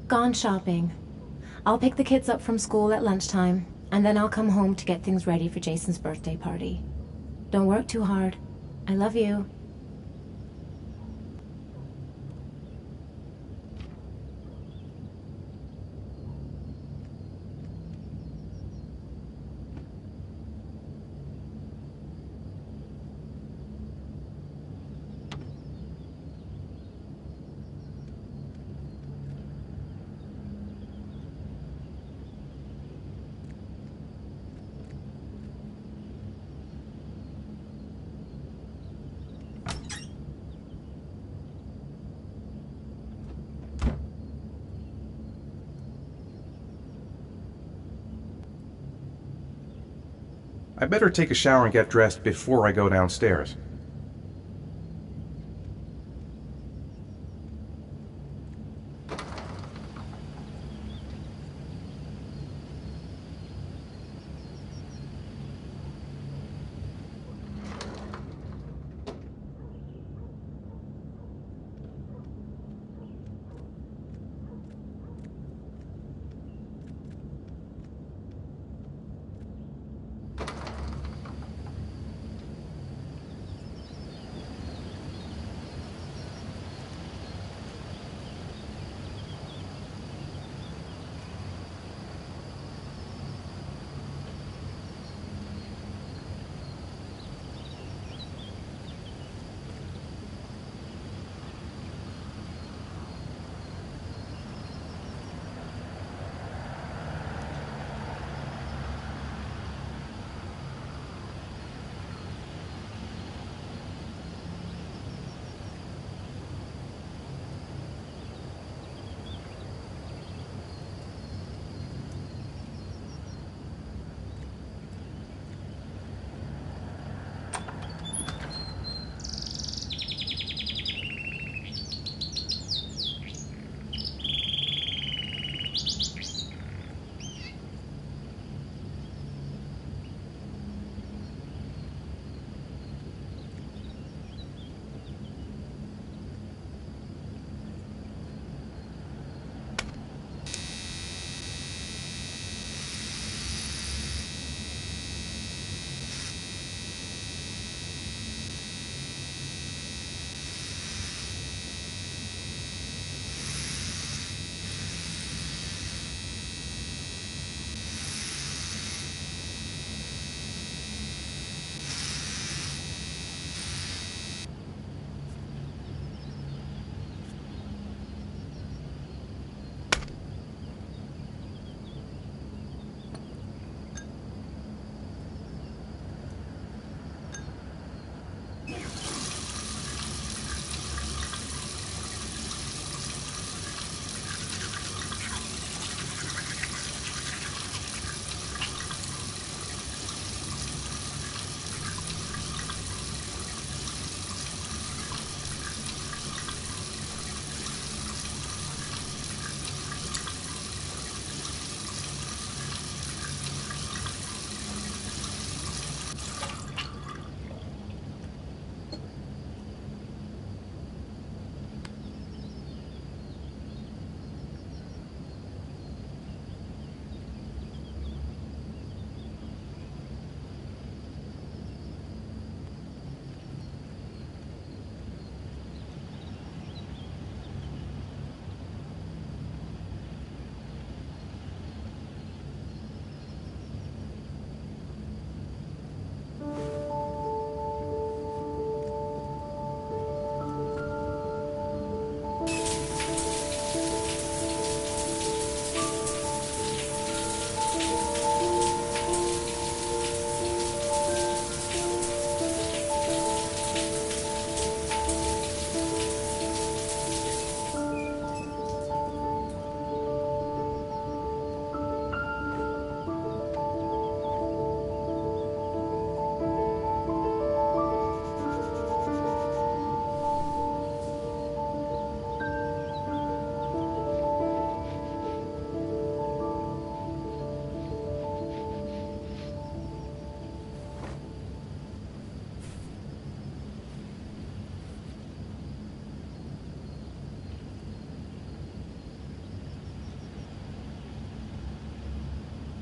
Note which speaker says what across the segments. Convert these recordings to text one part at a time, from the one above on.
Speaker 1: Gone shopping. I'll pick the kids up from school at lunchtime, and then I'll come home to get things ready for Jason's birthday party. Don't work too hard. I love you.
Speaker 2: I better take a shower and get dressed before I go downstairs.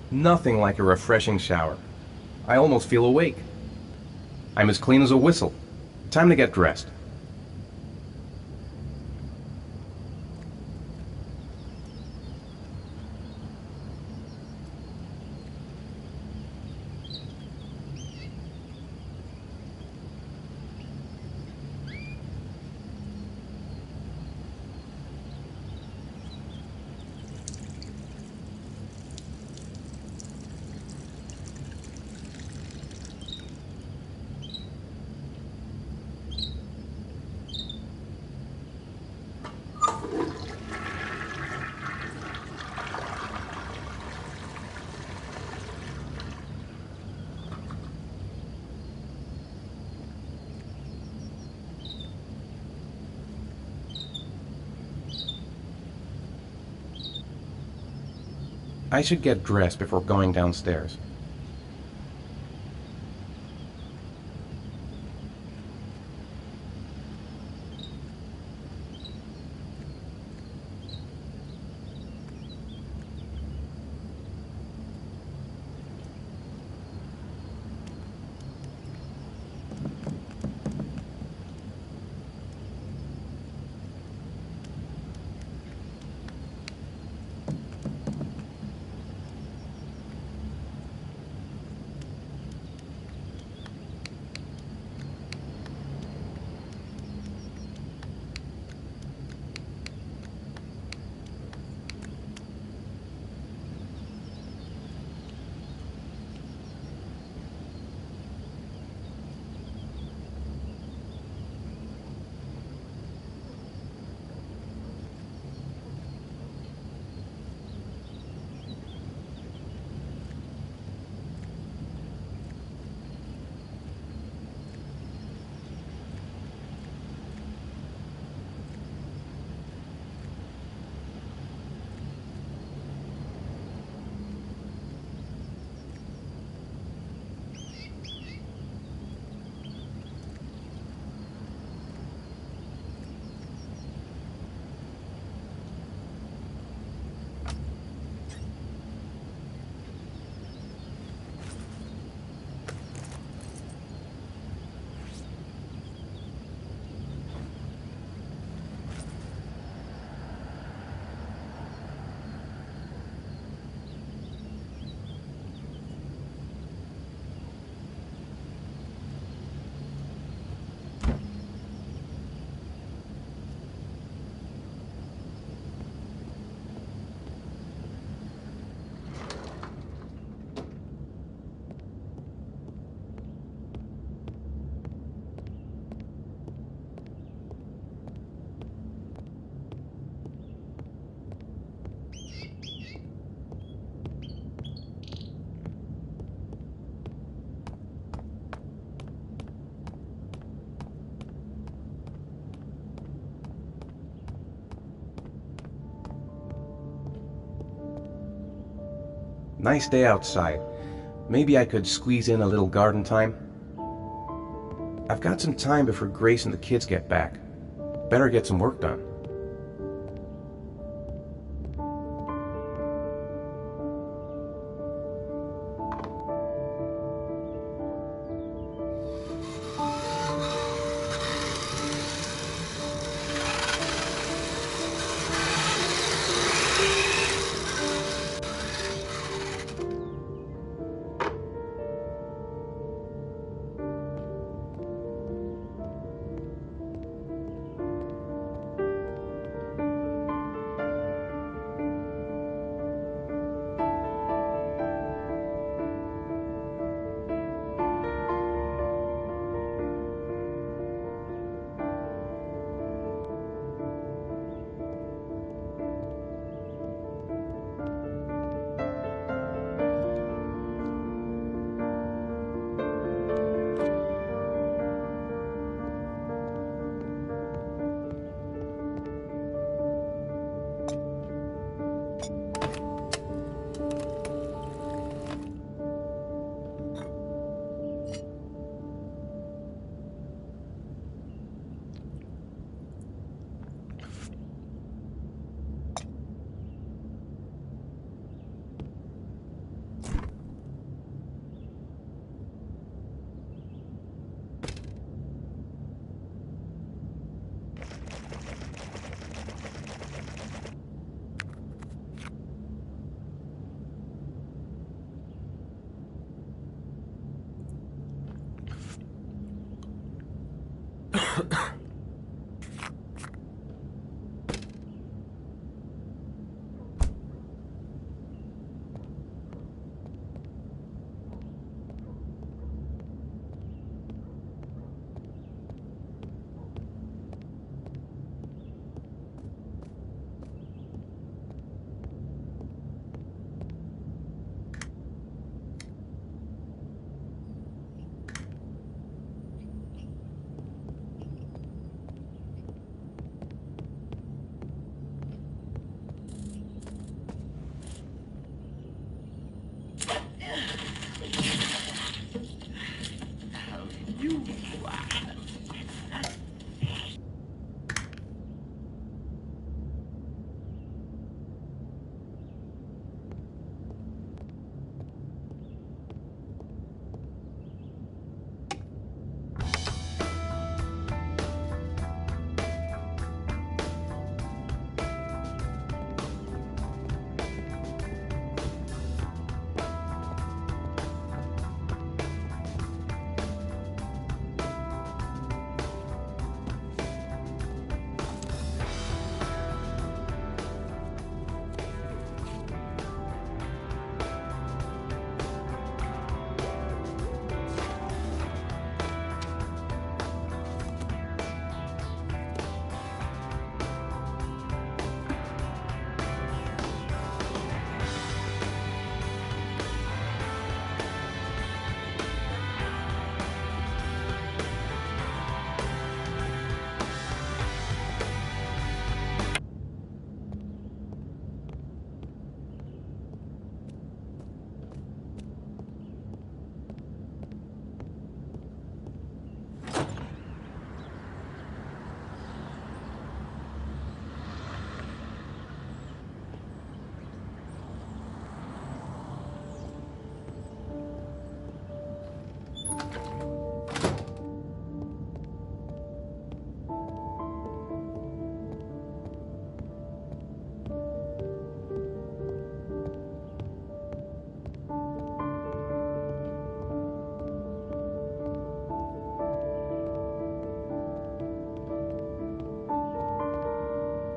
Speaker 2: Nothing like a refreshing shower. I almost feel awake. I'm as clean as a whistle. Time to get dressed. I should get dressed before going downstairs. Nice day outside. Maybe I could squeeze in a little garden time. I've got some time before Grace and the kids get back. Better get some work done.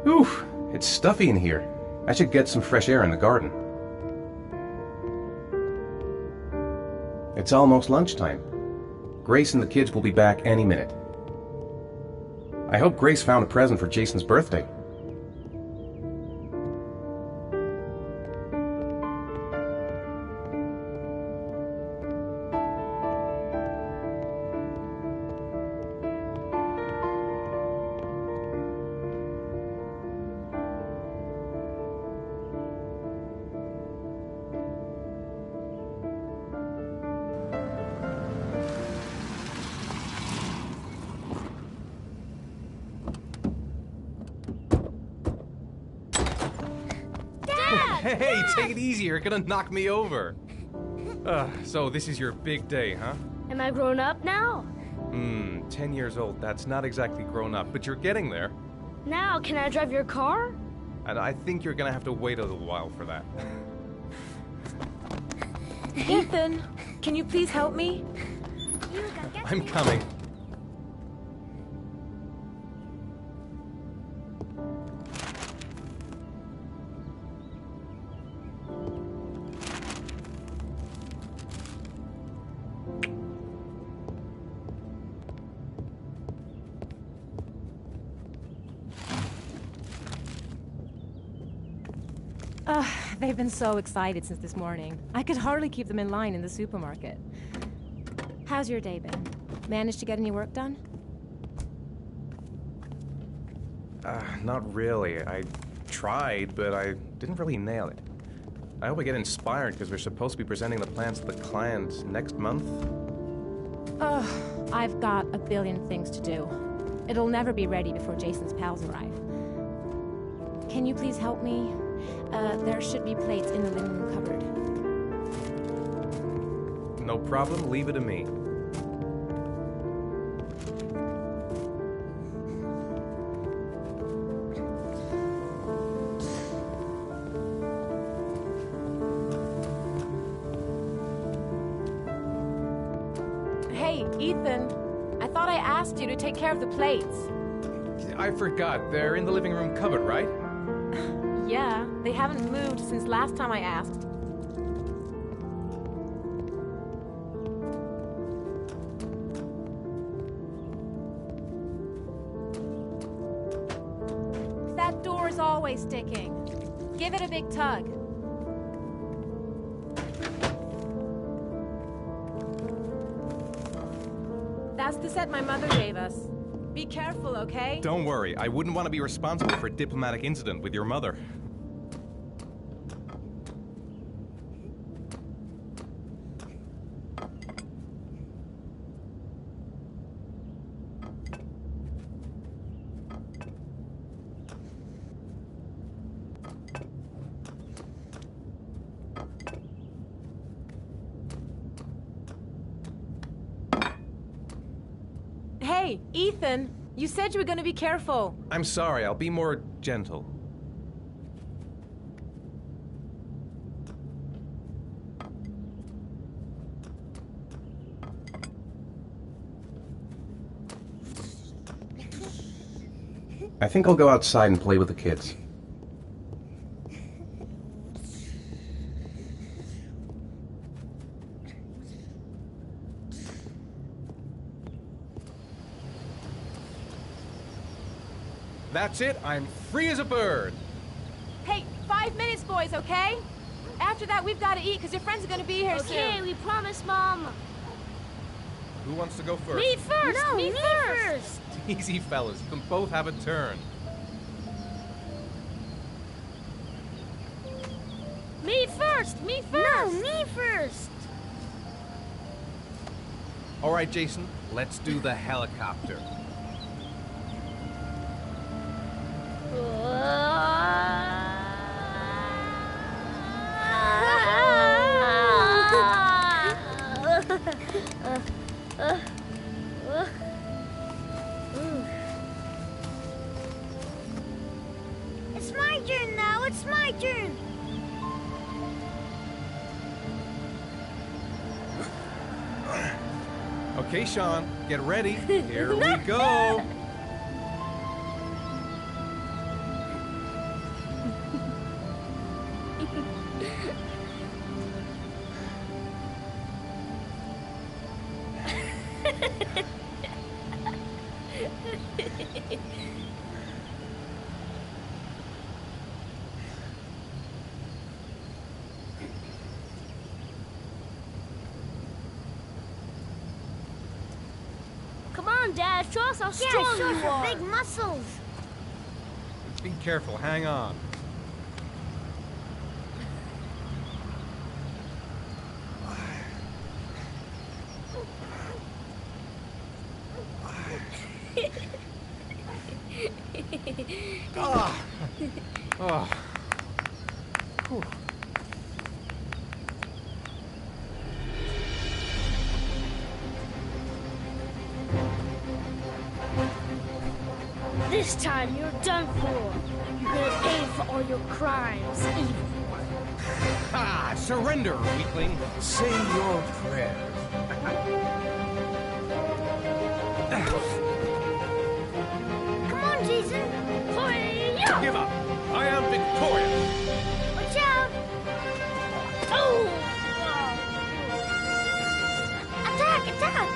Speaker 2: Oof, it's stuffy in here. I should get some fresh air in the garden. It's almost lunchtime. Grace and the kids will be back any minute. I hope Grace found a present for Jason's birthday.
Speaker 3: Hey, take it easy, you're gonna knock me over. So this is your big day, huh?
Speaker 4: Am I grown up now?
Speaker 3: 10 years old, that's not exactly grown up, but you're getting there.
Speaker 4: Now, can I drive your car?
Speaker 3: And I think you're gonna have to wait a little while for that.
Speaker 1: Ethan, can you please help me?
Speaker 3: I'm coming.
Speaker 1: They've been so excited since this morning. I could hardly keep them in line in the supermarket. How's your day been? Managed to get any work done?
Speaker 3: Not really. I tried, but I didn't really nail it. I hope I get inspired because we're supposed to be presenting the plans to the client next month.
Speaker 1: I've got a billion things to do. It'll never be ready before Jason's pals arrive. Can you please help me? There should be plates in the living room cupboard.
Speaker 3: No problem, leave it to me.
Speaker 1: Hey, Ethan. I thought
Speaker 5: thought I asked you to take care of the plates.
Speaker 3: I forgot. They're in the living room cupboard, right?
Speaker 5: Yeah, they haven't moved since last time I asked. That door is always sticking. Give it a big tug. That's the set my mother gave us. Be careful, okay?
Speaker 3: Don't worry. I wouldn't want to be responsible for a diplomatic incident with your mother.
Speaker 5: Hey, Ethan, you said you were going to be careful.
Speaker 3: I'm sorry. I'll be more gentle.
Speaker 2: I think I'll go outside and play with the kids.
Speaker 3: That's it. I'm free as a bird.
Speaker 5: Hey, 5 minutes, boys, okay? After that, we've got to eat because your friends are going to be here soon.
Speaker 4: Okay, we promise, Mom.
Speaker 3: Who wants to go first?
Speaker 4: Me first!
Speaker 6: No,
Speaker 4: me
Speaker 6: me
Speaker 4: first!
Speaker 3: Easy, fellas. You can both have a turn.
Speaker 4: Me first! Me first!
Speaker 6: No, me first.
Speaker 3: All right, Jason. Let's do the helicopter.
Speaker 6: It's my turn now. It's my turn.
Speaker 3: Okay, Sean. Get ready. Here we go.
Speaker 4: Come on, Dad. Show us how
Speaker 6: Yeah,
Speaker 4: strong
Speaker 6: show
Speaker 4: you
Speaker 6: us your
Speaker 4: are.
Speaker 6: big muscles.
Speaker 3: Be careful. Hang on. Ah. Oh. Whew.
Speaker 4: This time you're done for. You're gonna pay for all your crimes, evil one.
Speaker 3: Ah, surrender, weakling.
Speaker 2: Say your prayers.
Speaker 6: Come on, Jason.
Speaker 4: Hi-ya!
Speaker 3: Give up. I am victorious.
Speaker 6: Watch out.
Speaker 4: Oh!
Speaker 6: Attack, attack.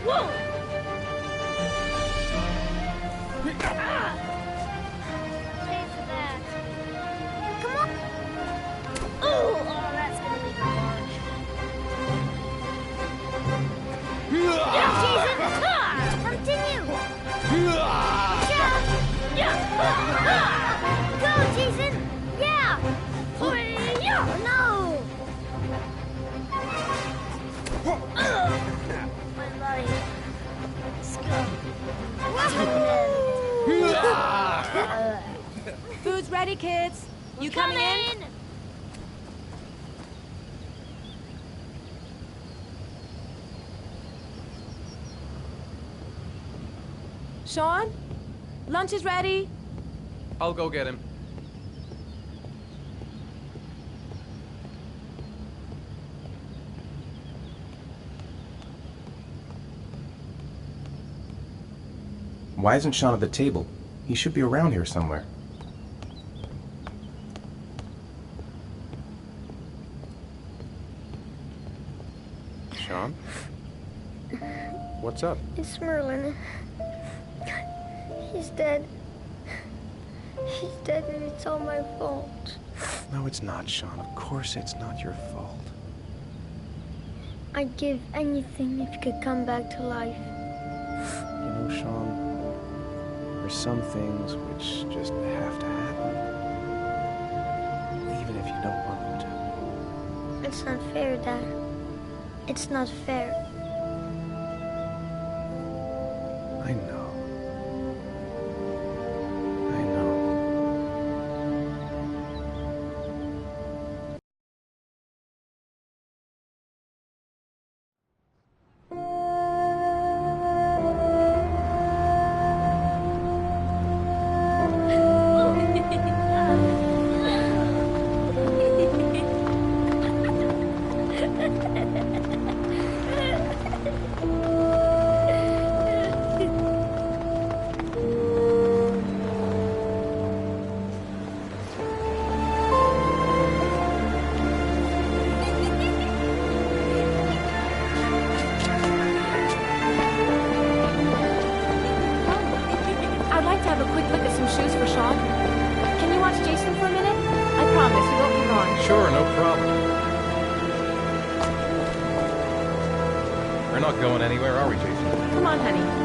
Speaker 4: Whoa! Pay for that.
Speaker 6: Come on.
Speaker 4: Oh, that's gonna be hard.
Speaker 6: Yeah, Jason.
Speaker 4: Ah!
Speaker 6: Continue.
Speaker 4: Yeah!
Speaker 6: Go, Jason. Yeah.
Speaker 4: Hi-ya!
Speaker 6: No.
Speaker 4: My life. Scum.
Speaker 5: Food's ready, kids. You coming in? Sean? Lunch is ready.
Speaker 3: I'll go get him.
Speaker 2: Why isn't Sean at the table? He should be around here somewhere.
Speaker 3: Sean? What's up?
Speaker 6: It's Merlin. He's dead. He's dead and it's all my fault.
Speaker 3: No, it's not, Sean. Of course it's not your fault.
Speaker 6: I'd give anything if you could come back to life.
Speaker 3: You know, Sean, there's some things which just have to happen. Even if you don't want them to.
Speaker 6: It's not fair, Dad. It's not fair.
Speaker 3: I know. Sure, no problem. We're not going anywhere, are we, Jason?
Speaker 5: Come on, honey.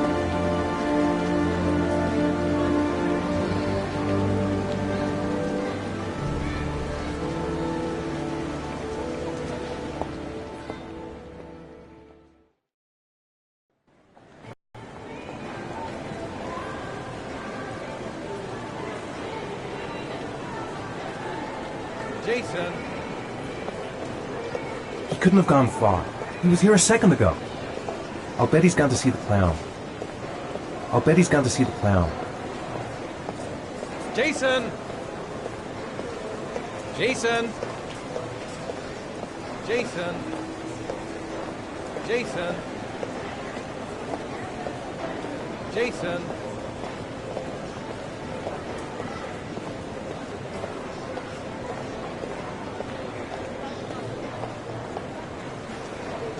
Speaker 3: Jason!
Speaker 2: He couldn't have gone far. He was here a second ago. I'll bet he's gone to see the clown. I'll bet he's gone to see the clown.
Speaker 3: Jason! Jason! Jason! Jason! Jason!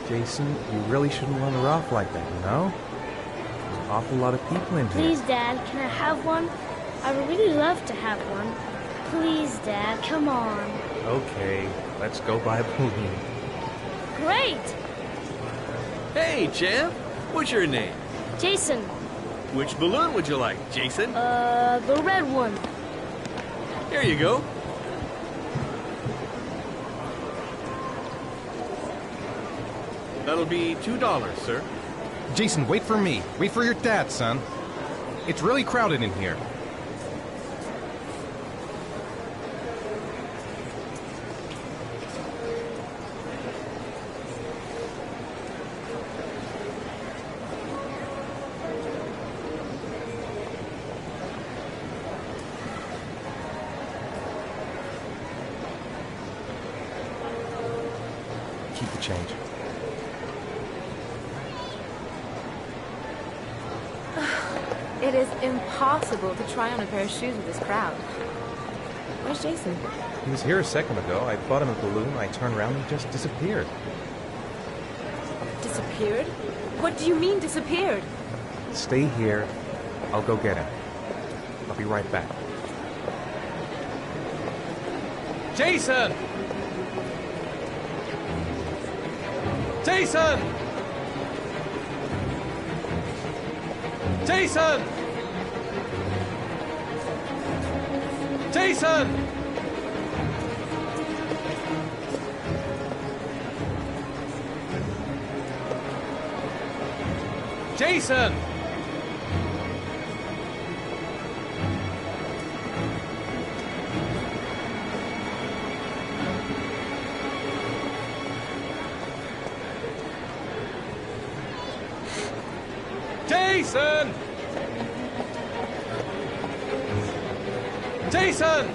Speaker 3: Jason, you really shouldn't wander off like that, you know? There's an awful lot of people in here.
Speaker 4: Please, Dad, can I have one? I would really love to have one. Please, Dad, come on.
Speaker 3: Okay, let's go buy a balloon.
Speaker 4: Great!
Speaker 7: Hey, champ. What's your name?
Speaker 4: Jason,
Speaker 7: Which balloon would you like, Jason?
Speaker 4: the red one.
Speaker 7: Here you go. That'll be $2, sir.
Speaker 3: Jason, wait for me. Wait for your dad, son. It's really crowded in here. Keep the change.
Speaker 5: It is impossible to try on a pair of shoes with this crowd. Where's Jason?
Speaker 3: He was here a second ago. I bought him a balloon. I turned around and he just disappeared.
Speaker 5: Disappeared? What do you mean disappeared?
Speaker 3: Stay here. I'll go get him. I'll be right back. Jason! Jason! Jason! Jason! Jason! Jason! Jason!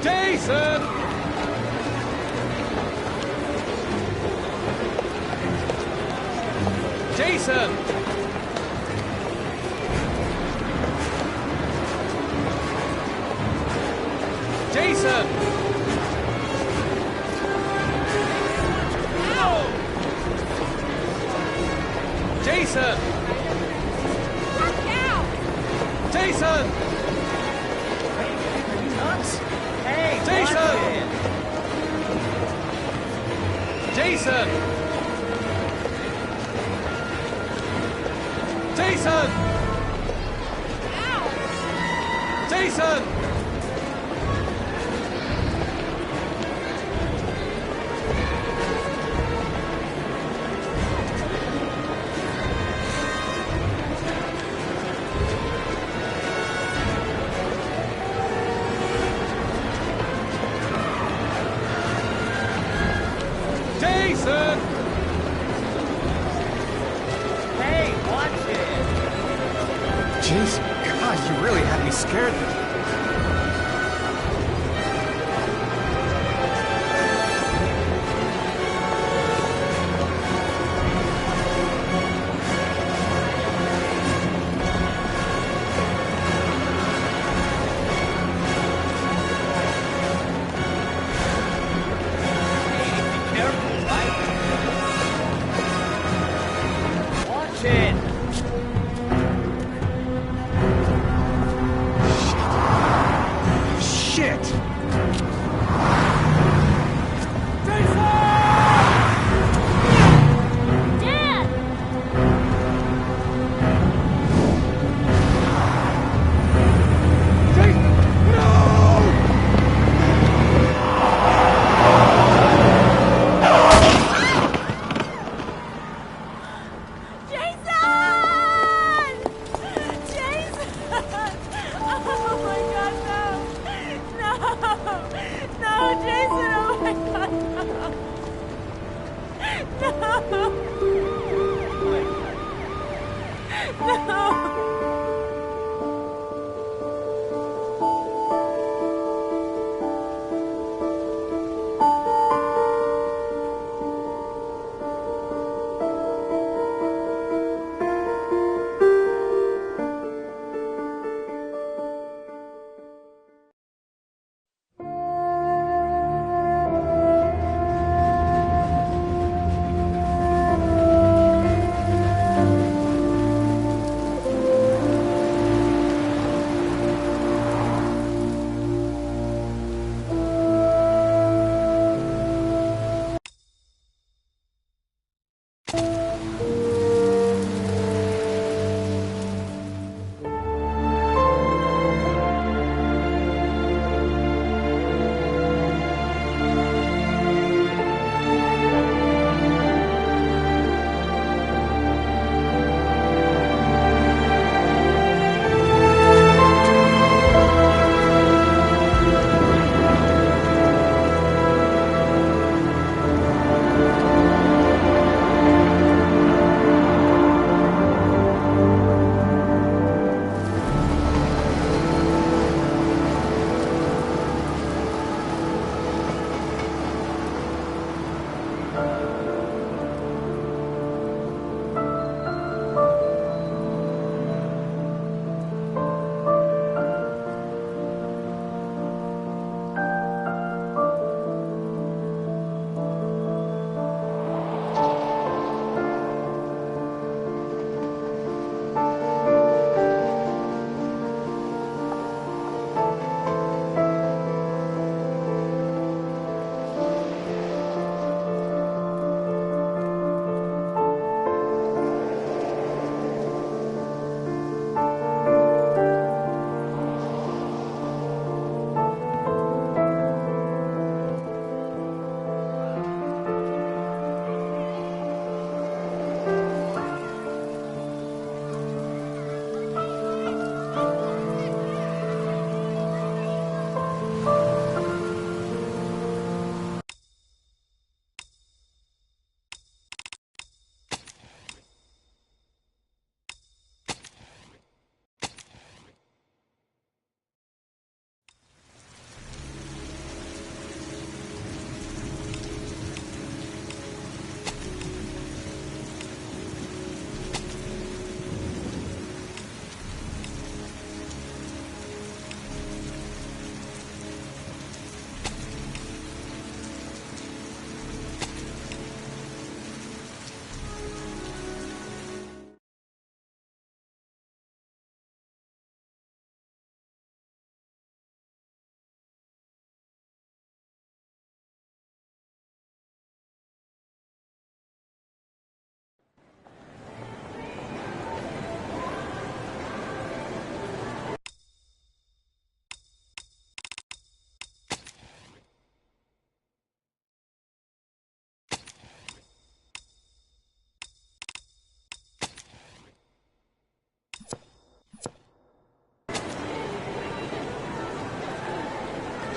Speaker 3: Jason! Jason! Jason! Jason!
Speaker 4: Watch out!
Speaker 3: Jason!
Speaker 8: Are you nuts? Hey,
Speaker 3: Jason!
Speaker 8: watch it.
Speaker 3: Jason! Jason!
Speaker 4: Ow!
Speaker 3: Jason! Jason!
Speaker 8: Hey, watch it.
Speaker 3: Jason, God, you really had me scared there.
Speaker 8: Careful, right? Watch it.
Speaker 3: Shit.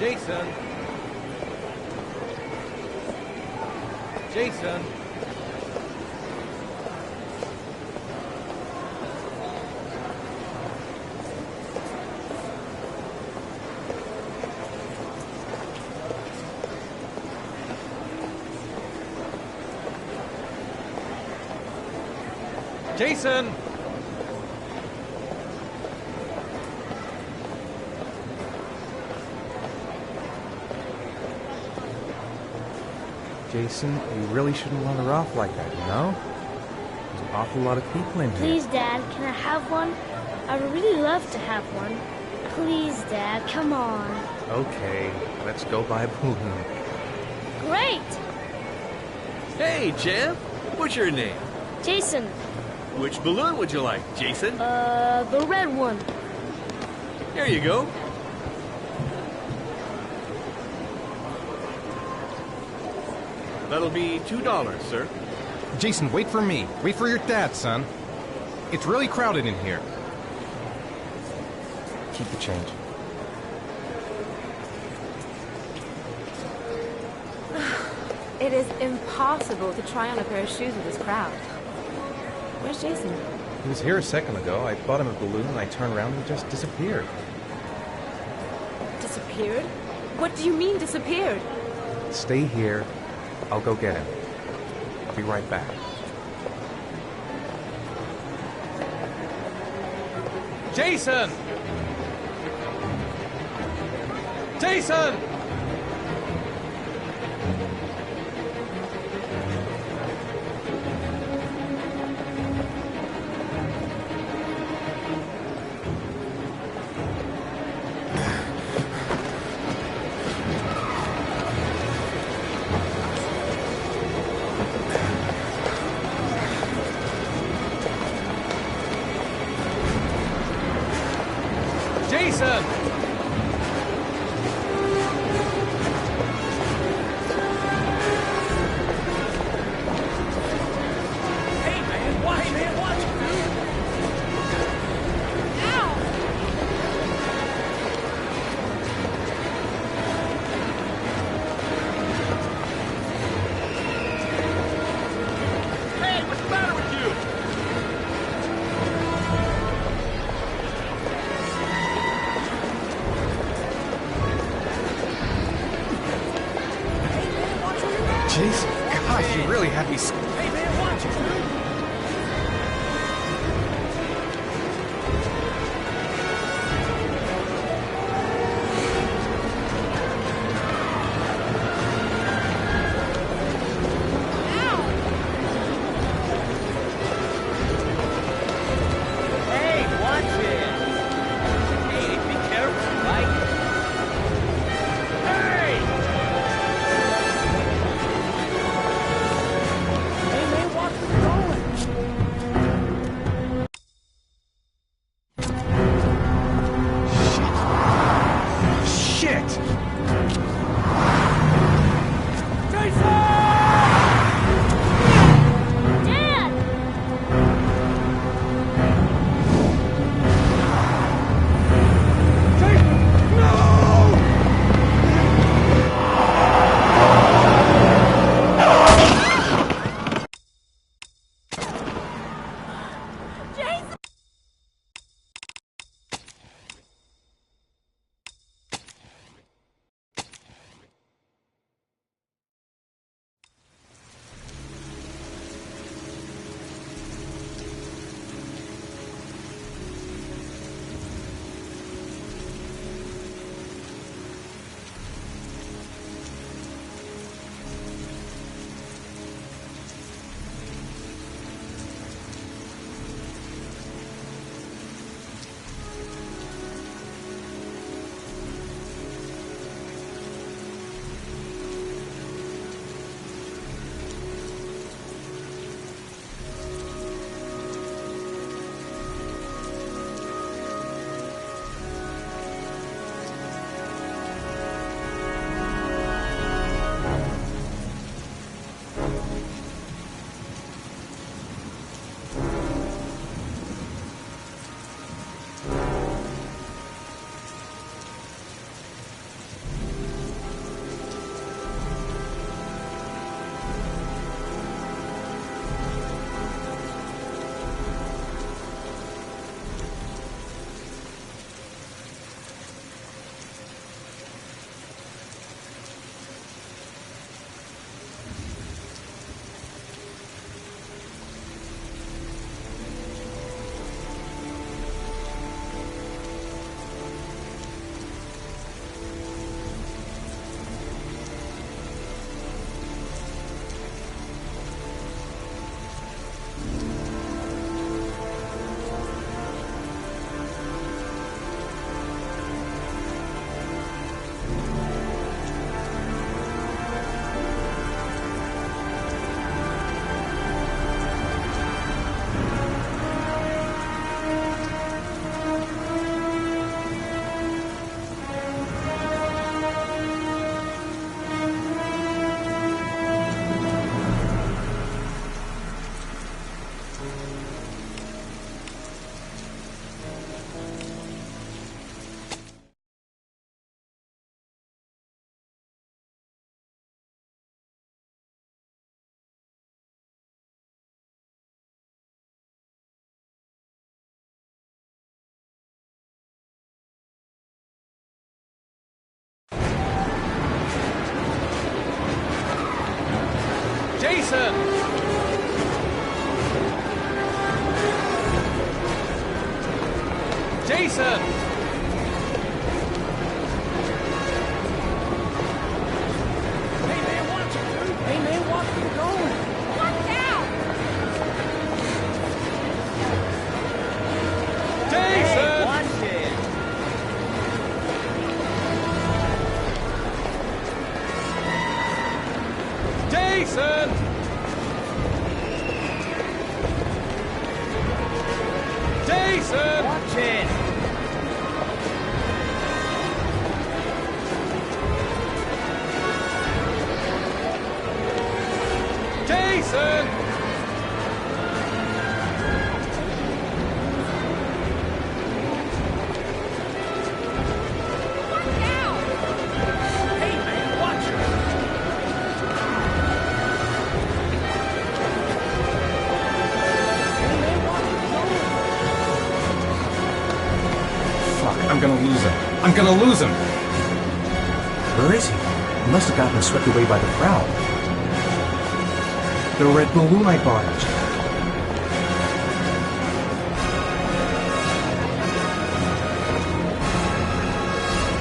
Speaker 7: Jason! Jason! Jason!
Speaker 3: Jason, you really shouldn't let her off like that, you know? There's an awful lot of people in here.
Speaker 4: Please, Dad, can I have one? I would really love to have one. Please, Dad, come on.
Speaker 3: Okay, let's go buy a balloon.
Speaker 4: Great!
Speaker 7: Hey, champ! What's your name?
Speaker 4: Jason,
Speaker 7: Which balloon would you like, Jason?
Speaker 4: the red one.
Speaker 7: Here you go. That'll be $2, sir.
Speaker 3: Jason, wait for me. Wait for your dad, son. It's really crowded in here. Keep the change.
Speaker 5: It is impossible to try on a pair of shoes with this crowd. Where's Jason?
Speaker 3: He was here a second ago. I bought him a balloon and I turned around and he just disappeared.
Speaker 5: Disappeared? What do you mean disappeared?
Speaker 3: Stay here. I'll go get him. I'll be right back. Jason! Jason! Jason!
Speaker 8: Hey, man, watch it, man, watch it, dude.
Speaker 7: Hey, what's the matter with you?
Speaker 3: Jason, gosh, you really had me.
Speaker 8: Hey, man, watch it, dude. Hey, watch it. Hey, be careful, right? Hey! Hey, man, watch where you're going.
Speaker 3: Shit!
Speaker 4: Dad!
Speaker 7: Jason! Jason!
Speaker 8: Hey man, watch it, dude. Hey man, watch where you're going.
Speaker 4: Watch out!
Speaker 7: Jason!
Speaker 8: Watch it.
Speaker 7: Jason! Jason!
Speaker 8: Watch it.
Speaker 7: Jason!
Speaker 4: Watch out!
Speaker 8: Hey man, watch it. Hey man, watch it.
Speaker 2: Fuck, I'm gonna lose him. I'm gonna lose him! Where is he? He must have gotten swept away by the crowd. The red balloon I bought him.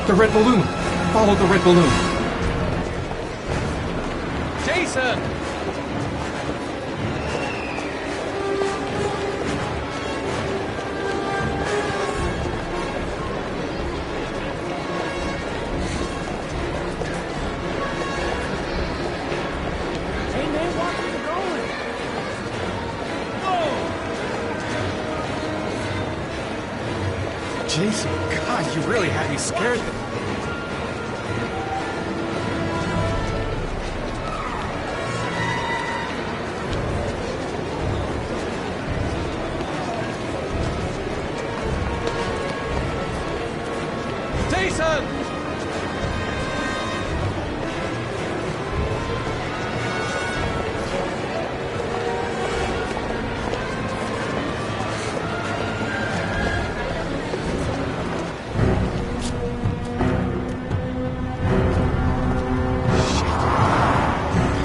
Speaker 2: The red balloon! Follow the red balloon!
Speaker 7: Jason!
Speaker 8: Hey man, watch where you're going. Whoa!
Speaker 3: Jason, God, you really had me scared there.
Speaker 7: Jason!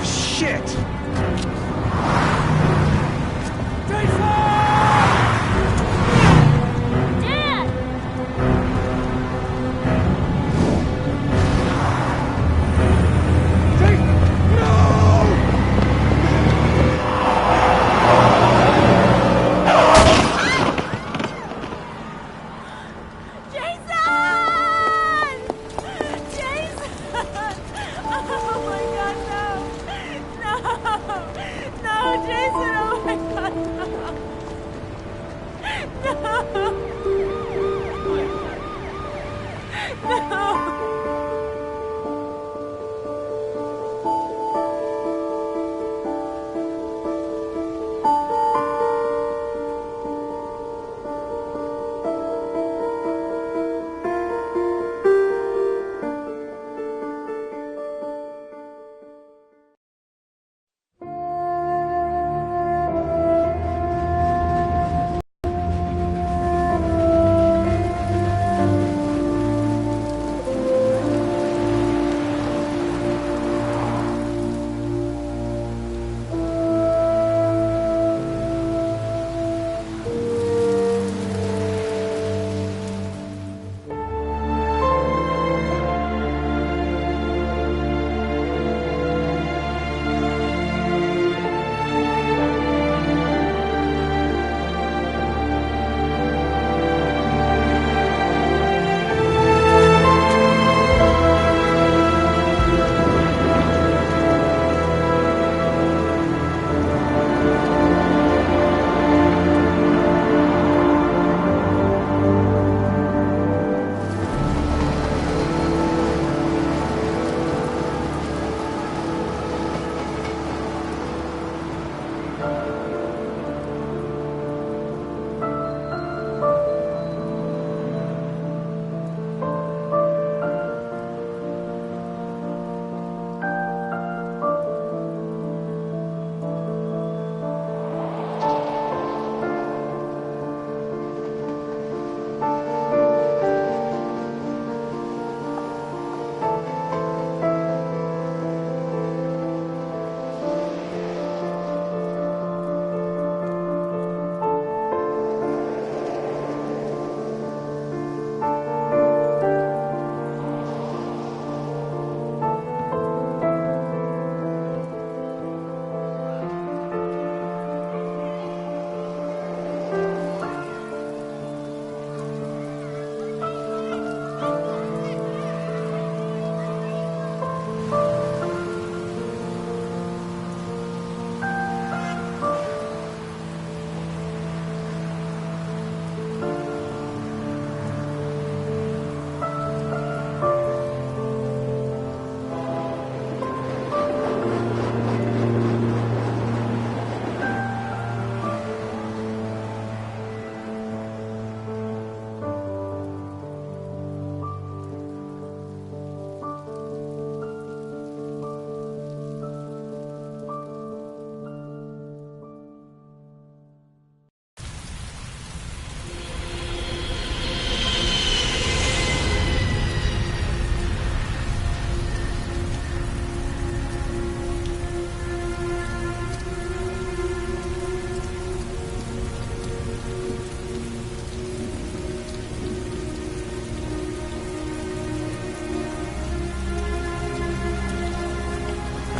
Speaker 3: Shit!
Speaker 4: Dad!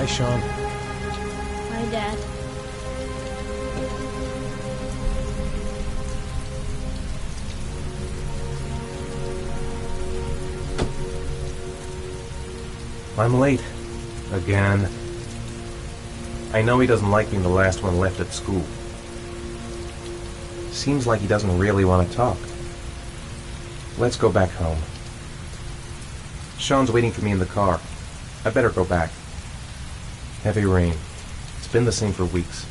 Speaker 2: Hi, Sean.
Speaker 4: Hi, Dad.
Speaker 2: I'm late. Again. I know he doesn't like being the last one left at school. Seems like he doesn't really want to talk. Let's go back home. Sean's waiting for me in the car. I better go back. Heavy rain. It's been the same for weeks.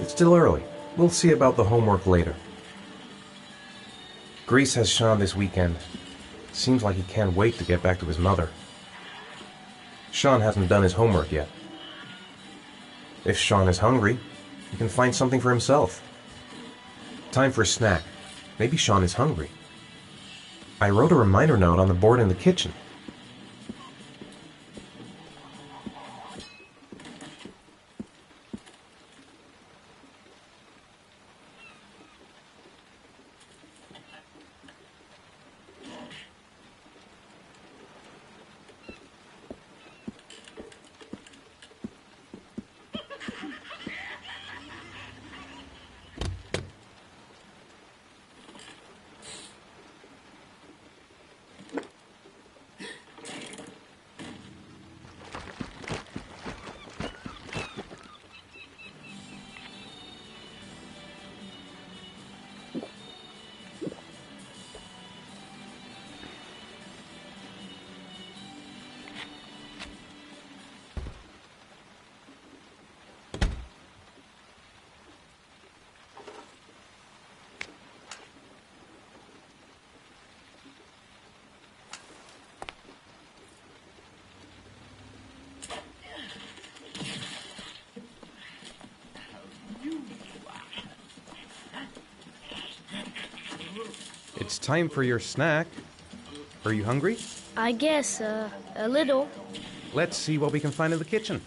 Speaker 2: It's still early. We'll see about the homework later. Grace has Sean this weekend. Seems like he can't wait to get back to his mother. Sean hasn't done his homework yet. If Sean is hungry, he can find something for himself. Time for a snack. Maybe Sean is hungry. I wrote a reminder note on the board in the kitchen.
Speaker 3: It's time for your snack. Are you hungry?
Speaker 4: I guess, a little.
Speaker 3: Let's see what we can find in the kitchen.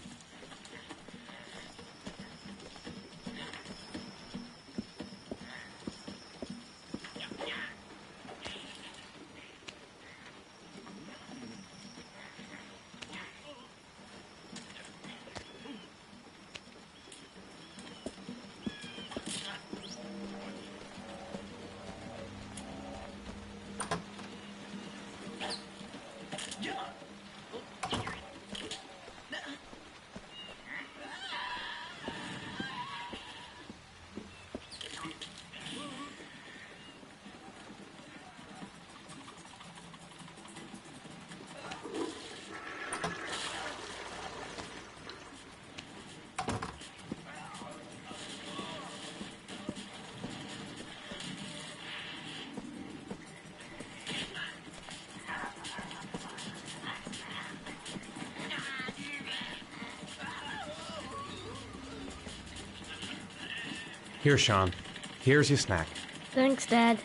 Speaker 3: Here, Sean. Here's your snack.
Speaker 4: Thanks, Dad.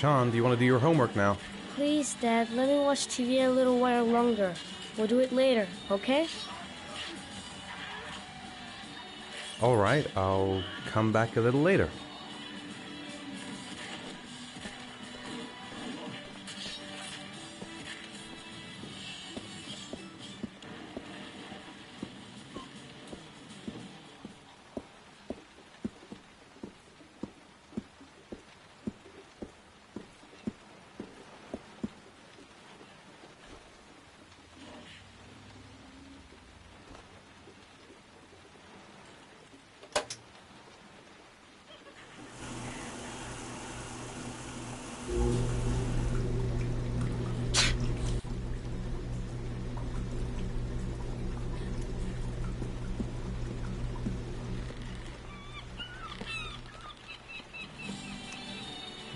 Speaker 3: Sean, do you want to do your homework now?
Speaker 4: Please, Dad, let me watch TV a little while longer. We'll do it later, okay?
Speaker 3: All right, I'll come back a little later.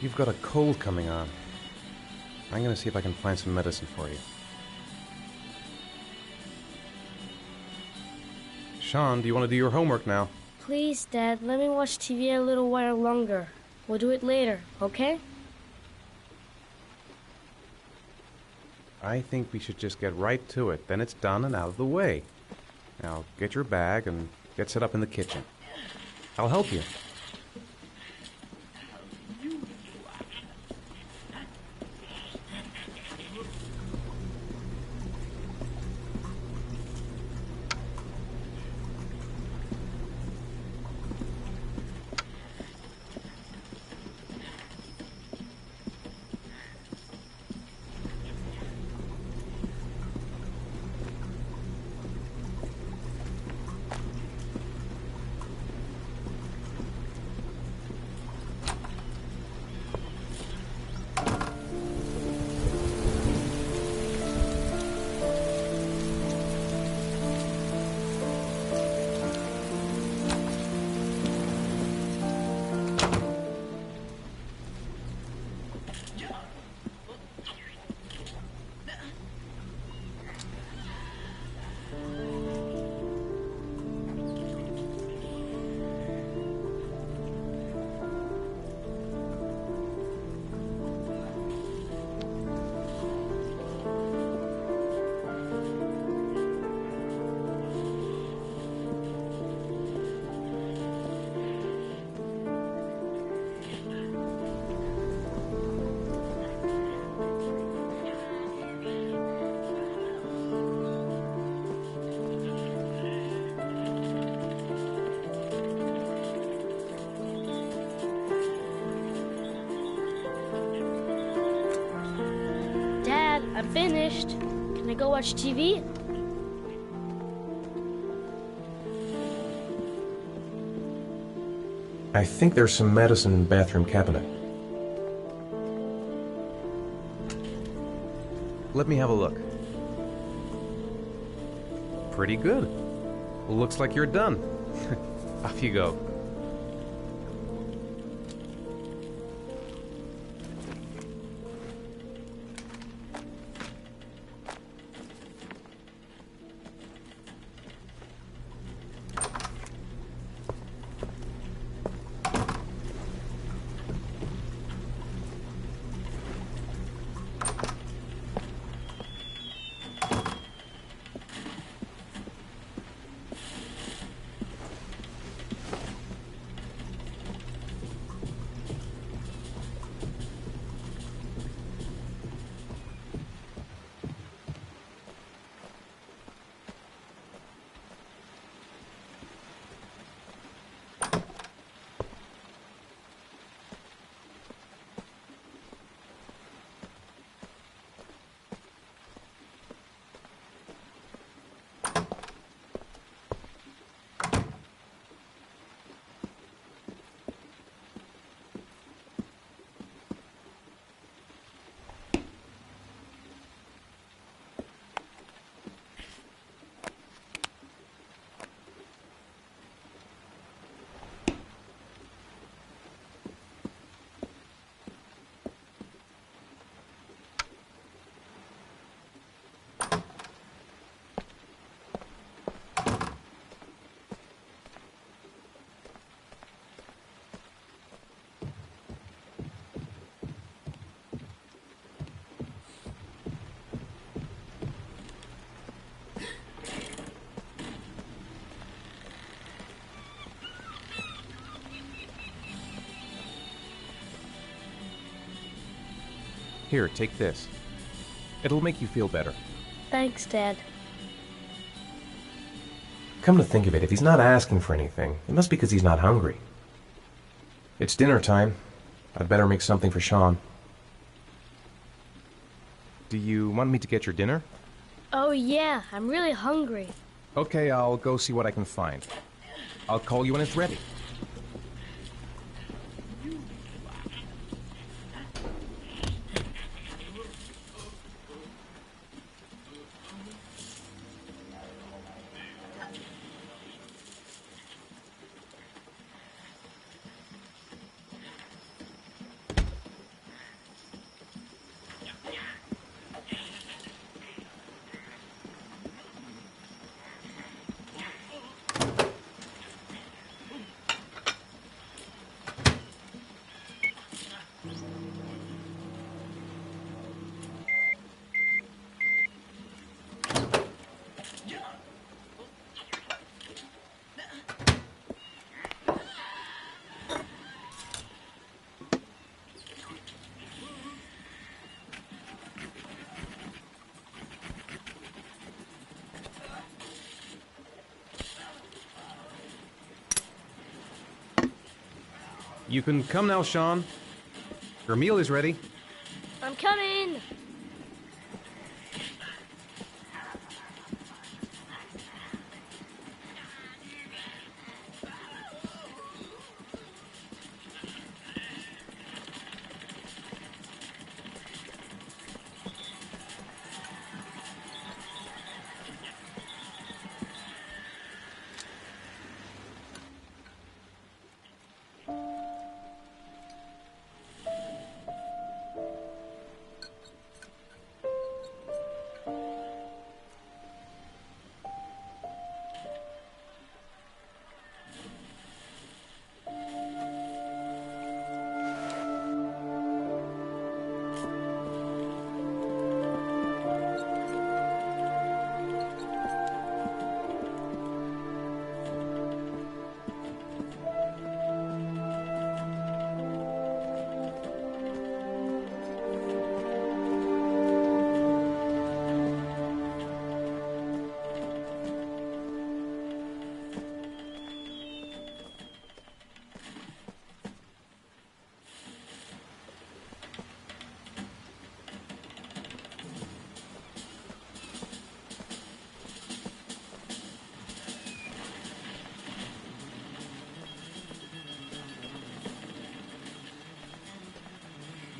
Speaker 3: You've got a cold coming on. I'm gonna see if I can find some medicine for you. Sean, do you want to do your homework now?
Speaker 4: Please, Dad, let me watch TV a little while longer. We'll do it later, okay?
Speaker 3: I think we should just get right to it. Then it's done and out of the way. Now, get your bag and get set up in the kitchen. I'll help you.
Speaker 4: Dad, I'm finished. Can I go watch TV?
Speaker 2: I think there's some medicine in the bathroom cabinet.
Speaker 3: Let me have a look. Pretty good. Looks like you're done. Off you go. Here, take this. It'll make you feel better.
Speaker 6: Thanks, Dad.
Speaker 2: Come to think of it, if he's not asking for anything, it must be because he's not hungry. It's dinner time. I'd better make something for Sean.
Speaker 3: Do you want me to get your dinner?
Speaker 6: Oh yeah, I'm really hungry.
Speaker 3: Okay, I'll go see what I can find. I'll call you when it's ready. You can come now, Sean. Your meal is ready.
Speaker 6: I'm coming!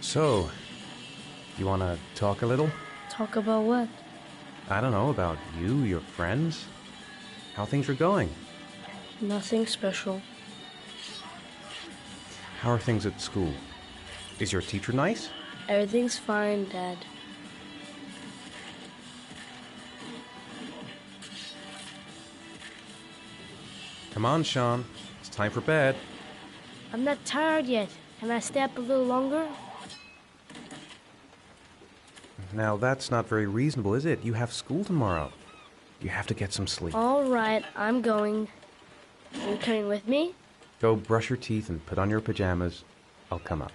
Speaker 3: So, you want to talk a little?
Speaker 6: Talk about what?
Speaker 3: I don't know, about you, your friends, how things are going.
Speaker 6: Nothing special.
Speaker 3: How are things at school? Is your teacher nice?
Speaker 6: Everything's fine, Dad.
Speaker 3: Come on, Sean. It's time for bed.
Speaker 6: I'm not tired yet. Can I stay up a little longer?
Speaker 3: Now, that's not very reasonable, is it? You have school tomorrow. You have to get some sleep.
Speaker 6: All right, I'm going. Are you coming with me?
Speaker 3: Go brush your teeth and put on your pajamas. I'll come up.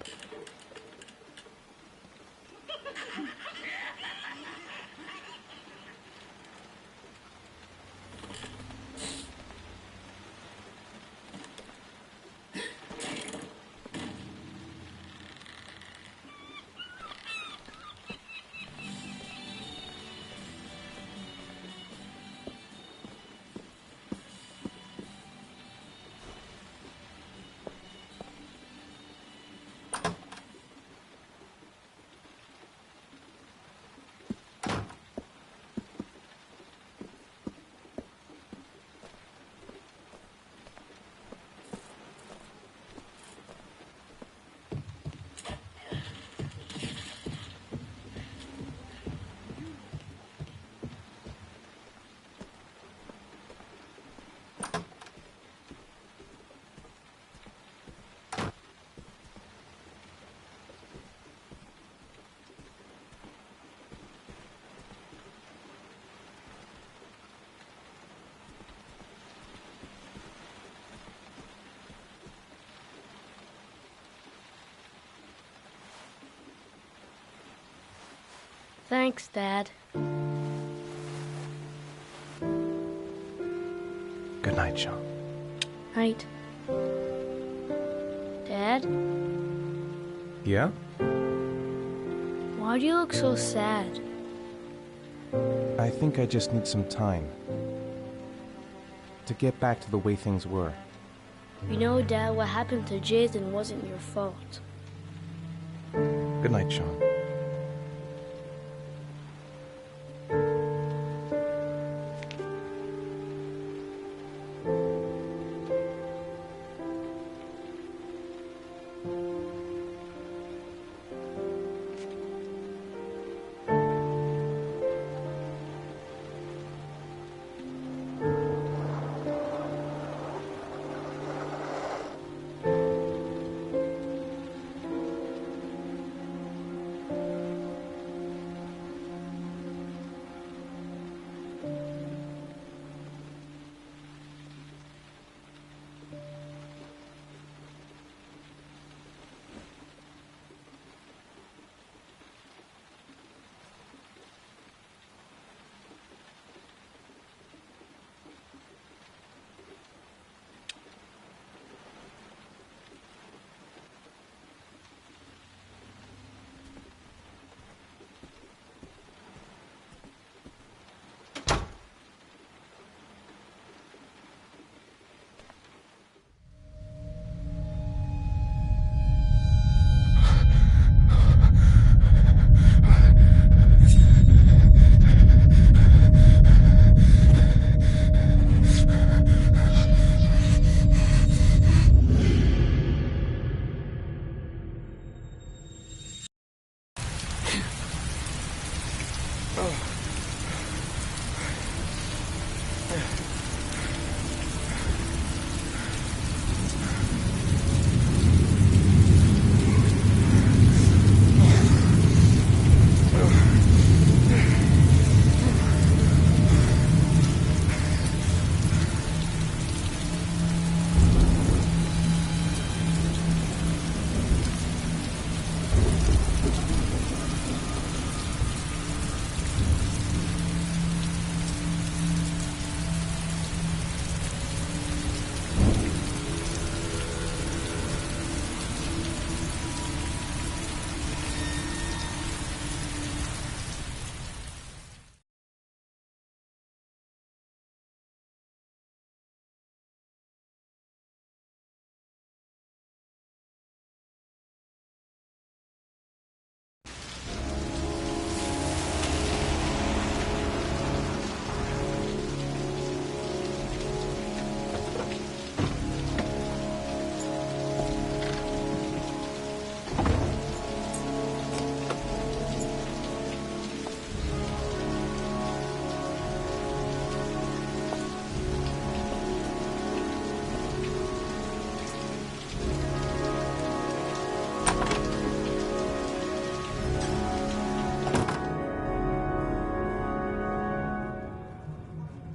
Speaker 4: Thanks, Dad.
Speaker 3: Good night, Sean.
Speaker 4: Night. Dad,
Speaker 3: Yeah?
Speaker 4: why do you look so sad?
Speaker 3: I think I just need some time to get back to the way things were.
Speaker 4: You know, Dad, what happened to Jason wasn't your fault.
Speaker 3: Good night, Sean.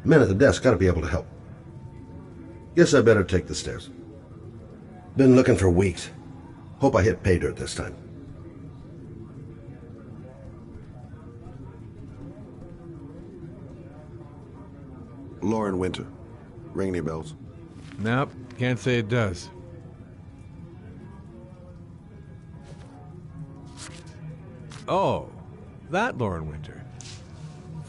Speaker 9: Men at the desk gotta be able to help. Guess I better take the stairs. Been looking for weeks. Hope I hit pay dirt this time.
Speaker 10: Lauren Winter. Ring any bells?
Speaker 11: Nope, can't say it does. Oh, that Lauren Winter.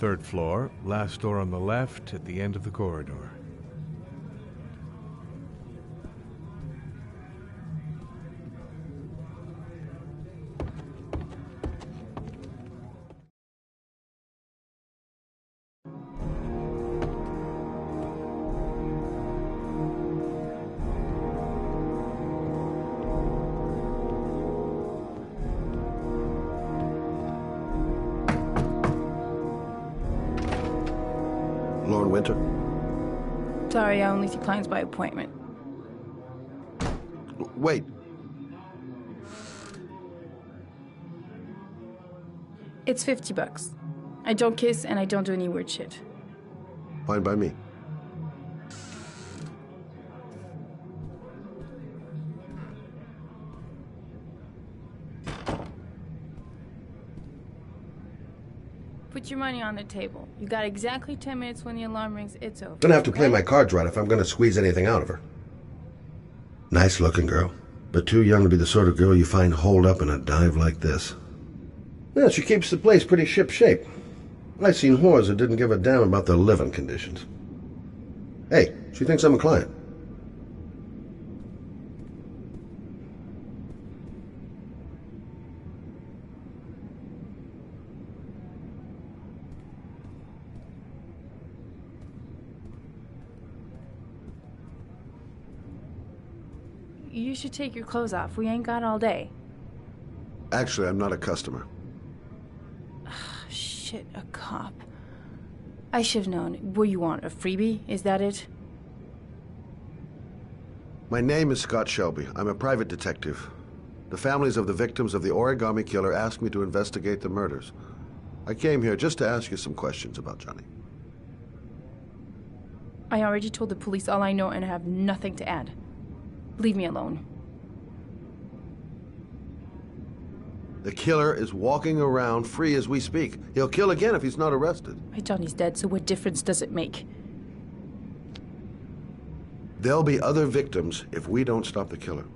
Speaker 11: 3rd floor, last door on the left at the end of the corridor.
Speaker 10: Lauren Winter?
Speaker 12: Sorry, I only see clients by appointment.
Speaker 10: Wait.
Speaker 12: It's $50. I don't kiss and I don't do any weird shit.
Speaker 10: Fine by me.
Speaker 12: Put your money on the table. You got exactly 10 minutes. When the alarm rings, it's over.
Speaker 9: Gonna have to play my cards right if I'm gonna squeeze anything out of her. Nice looking girl, but too young to be the sort of girl you find holed up in a dive like this. Yeah, she keeps the place pretty ship-shape. I've seen whores that didn't give a damn about their living conditions. Hey, she thinks I'm a client.
Speaker 12: You should take your clothes off. We ain't got all day.
Speaker 10: Actually, I'm not a customer.
Speaker 12: Shit, a cop. I should have known. What do you want, a freebie? Is that it?
Speaker 10: My name is Scott Shelby. I'm a private detective. The families of the victims of the origami killer asked me to investigate the murders. I came here just to ask you some questions about Johnny.
Speaker 12: I already told the police all I know and I have nothing to add. Leave me alone.
Speaker 10: The killer is walking around free as we speak. He'll kill again if he's not arrested.
Speaker 12: My Johnny's dead, so what difference does it make?
Speaker 10: There'll be other victims if we don't stop the killer.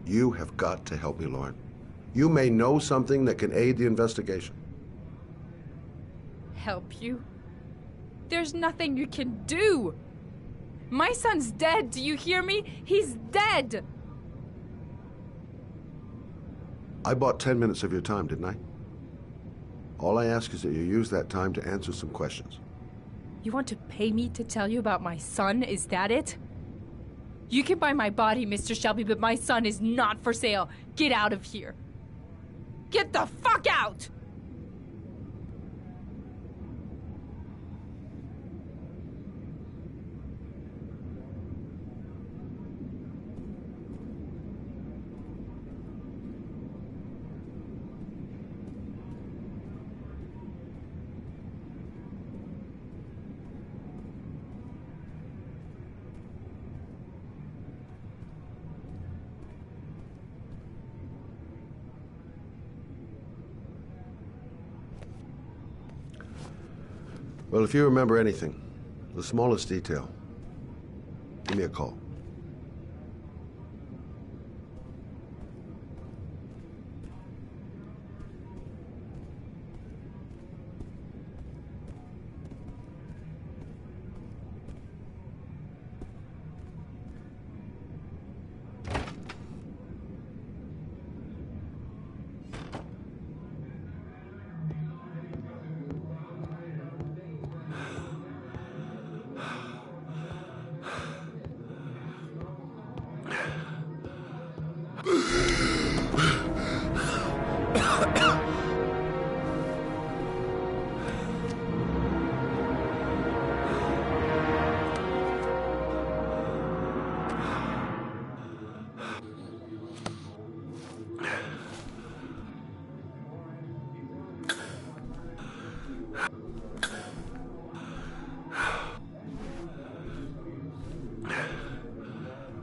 Speaker 10: You have got to help me, Lauren. You may know something that can aid the investigation.
Speaker 12: Help you? There's nothing you can do! My son's dead, do you hear me? He's dead!
Speaker 10: I bought 10 minutes of your time, didn't I? All I ask is that you use that time to answer some questions.
Speaker 12: You want to pay me to tell you about my son? Is that it? You can buy my body, Mr. Shelby, but my son is not for sale. Get out of here. Get the fuck out!
Speaker 10: Well, if you remember anything, the smallest detail, give me a call.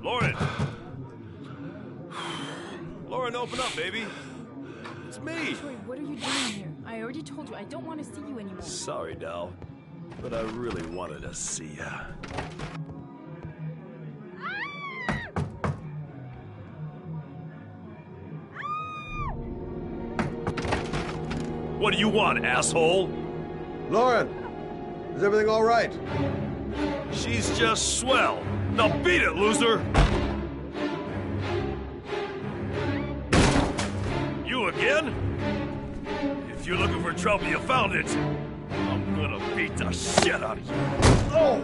Speaker 7: Lauren! Lauren, open up, baby. It's me.
Speaker 12: Troy, what are you doing here? I already told you I don't want to see you anymore.
Speaker 7: Sorry, doll, but I really wanted to see ya. What do you want, asshole?
Speaker 10: Lauren, is everything all right?
Speaker 7: She's just swell. Now beat it, loser! You again? If you're looking for trouble, you found it. I'm gonna beat the shit out of you. Oh!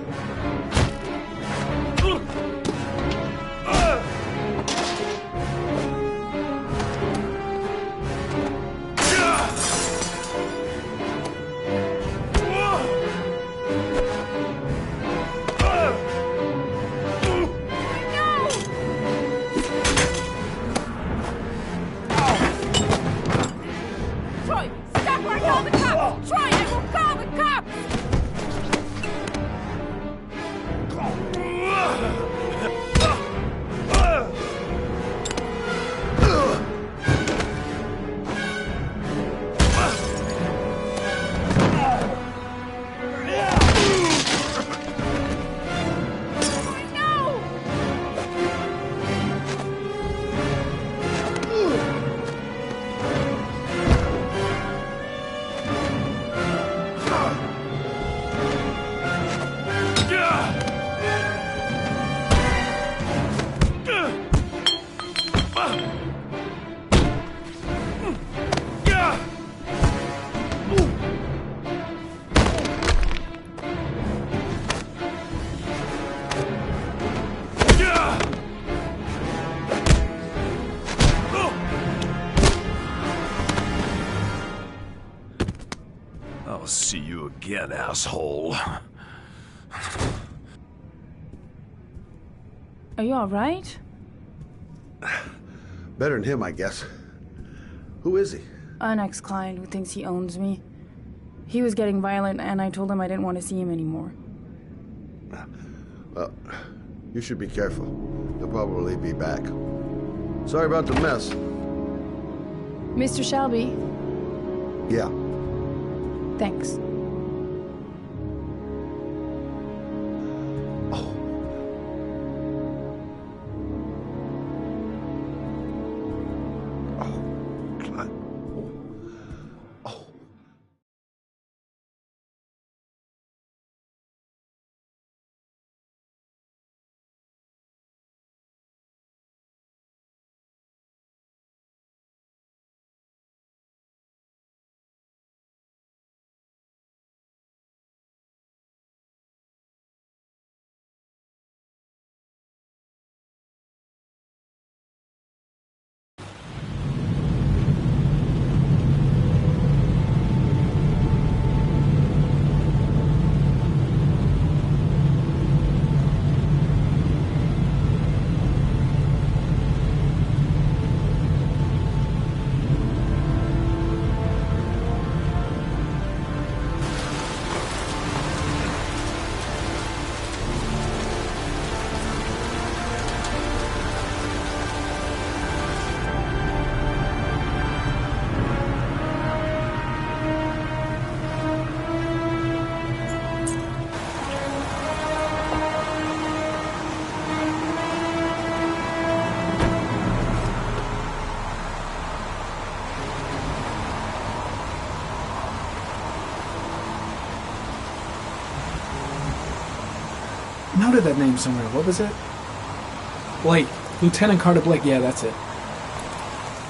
Speaker 7: I'll see you again, asshole.
Speaker 12: Are you alright?
Speaker 10: Better than him, I guess. Who is he?
Speaker 12: An ex-client who thinks he owns me. He was getting violent, and I told him I didn't want to see him anymore.
Speaker 10: Well, you should be careful. He'll probably be back. Sorry about the mess.
Speaker 12: Mr. Shelby?
Speaker 10: Yeah.
Speaker 12: Thanks.
Speaker 8: I noted that name somewhere. What was it? Blake. Lieutenant Carter Blake. Yeah, that's it.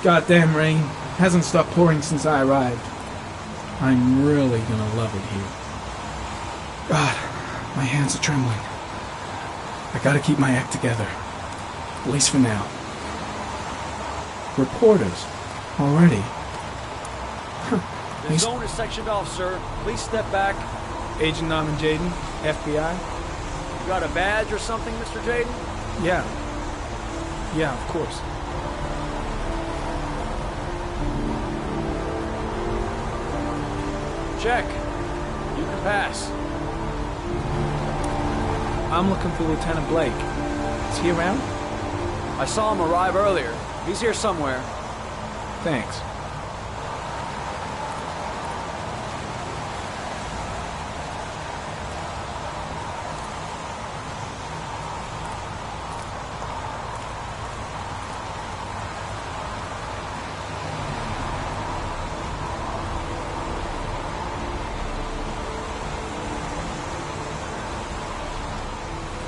Speaker 8: Goddamn rain. Hasn't stopped pouring since I arrived. I'm really gonna love it here. God, my hands are trembling. I gotta keep my act together. At least for now. Reporters. Already.
Speaker 13: The zone is sectioned off, sir. Please step back.
Speaker 8: Agent Norman Jaden, FBI.
Speaker 13: You got a badge or something, Mr. Jaden?
Speaker 8: Yeah. Yeah, of course.
Speaker 13: Check. You can pass.
Speaker 8: I'm looking for Lieutenant Blake. Is he around?
Speaker 13: I saw him arrive earlier. He's here somewhere.
Speaker 8: Thanks.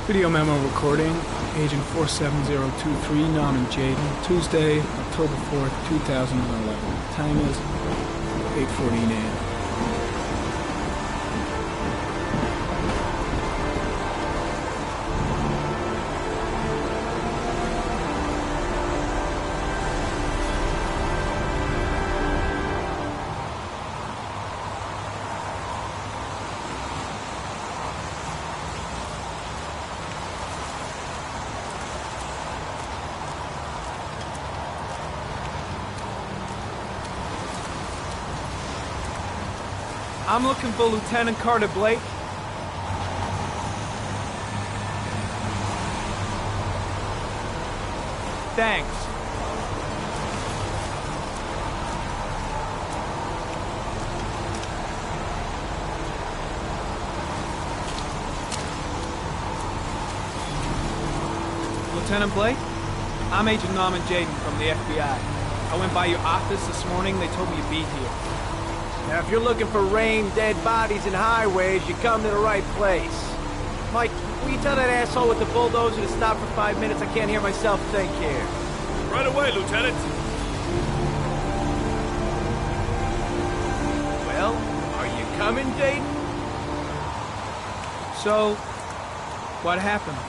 Speaker 8: Video memo recording, Agent 47023, Norman Jaden, Tuesday, October 4th, 2011. Time is 8:14 a.m. I'm looking for Lieutenant Carter Blake. Thanks. Lieutenant Blake? I'm Agent Norman Jaden from the FBI. I went by your office this morning. They told me you'd be here.
Speaker 13: Now, if you're looking for rain, dead bodies, and highways, you come to the right place. Mike, will you tell that asshole with the bulldozer to stop for 5 minutes? I can't hear myself think here.
Speaker 7: Right away, Lieutenant.
Speaker 13: Well, are you coming, Jaden?
Speaker 8: So, what happened?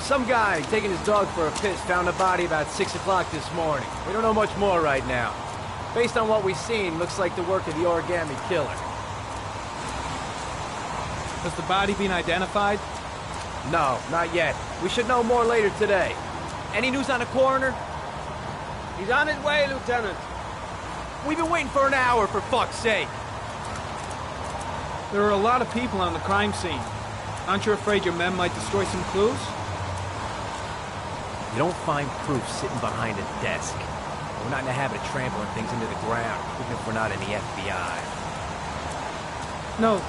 Speaker 13: Some guy taking his dog for a piss found a body about 6 o'clock this morning. We don't know much more right now. Based on what we've seen, looks like the work of the origami killer.
Speaker 8: Has the body been identified?
Speaker 13: No, not yet. We should know more later today. Any news on the coroner?
Speaker 14: He's on his way, Lieutenant.
Speaker 13: We've been waiting for an hour, for fuck's sake.
Speaker 8: There are a lot of people on the crime scene. Aren't you afraid your men might destroy some clues?
Speaker 13: You don't find proof sitting behind a desk. We're not in the habit of trampling things into the ground, even if we're not in the FBI.
Speaker 8: No,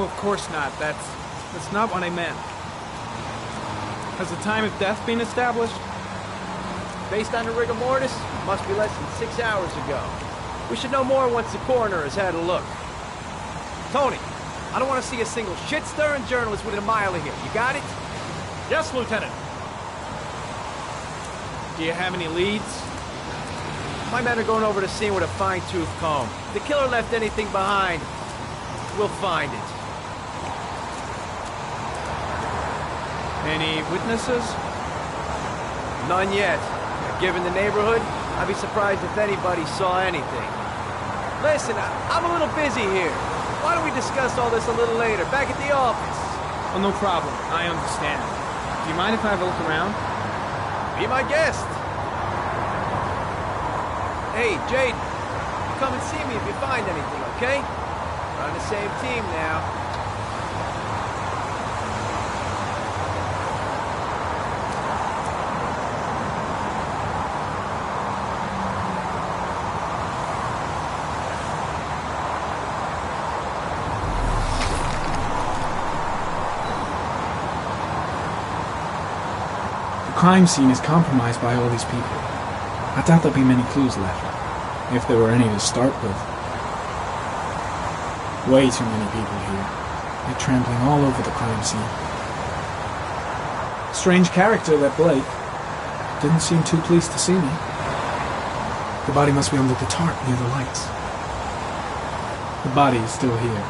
Speaker 8: of course not. That's not what I meant. Has the time of death been established?
Speaker 13: Based on the rigor mortis, must be less than 6 hours ago. We should know more once the coroner has had a look. Tony, I don't want to see a single shit-stirring journalist within a mile of here. You got it?
Speaker 14: Yes, Lieutenant.
Speaker 8: Do you have any leads?
Speaker 13: My men are going over the scene with a fine-tooth comb. If the killer left anything behind, we'll find it.
Speaker 8: Any witnesses?
Speaker 13: None yet. Given the neighborhood, I'd be surprised if anybody saw anything. Listen, I'm a little busy here. Why don't we discuss all this a little later, back at the office?
Speaker 8: Oh, no problem. I understand. Do you mind if I have a look around?
Speaker 13: Be my guest. Hey, Jade, come and see me if you find anything, okay? We're on the same team now.
Speaker 8: The crime scene is compromised by all these people. I doubt there'll be many clues left, if there were any to start with. Way too many people here. They're trampling all over the crime scene. Strange character, that Blake. Didn't seem too pleased to see me. The body must be under the tarp near the lights. The body is still here.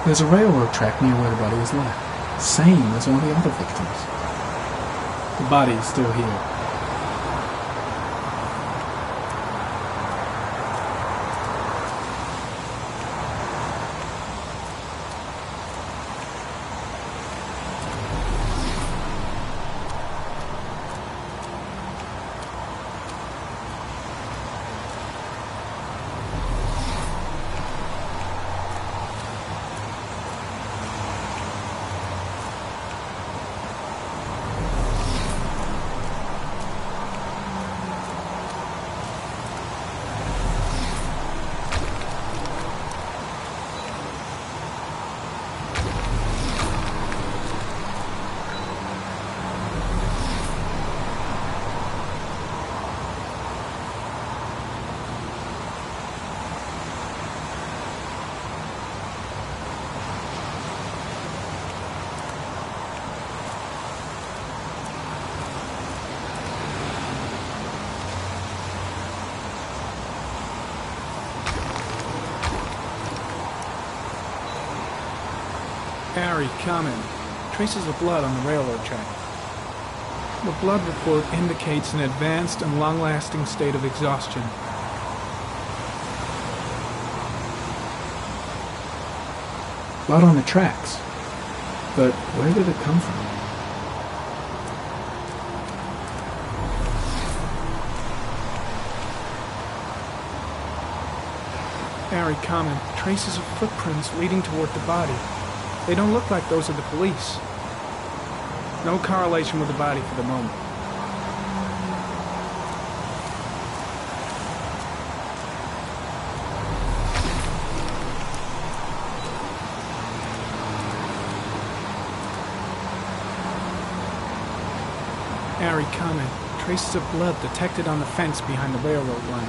Speaker 8: There's a railroad track near where the body was left. Same as all the other victims. The body is still here. Harry, comment. Traces of blood on the railroad track. The blood report indicates an advanced and long-lasting state of exhaustion. Blood on the tracks. But where did it come from? Harry, comment. Traces of footprints leading toward the body. They don't look like those of the police. No correlation with the body for the moment. Harry, comment. Traces of blood detected on the fence behind the railroad line.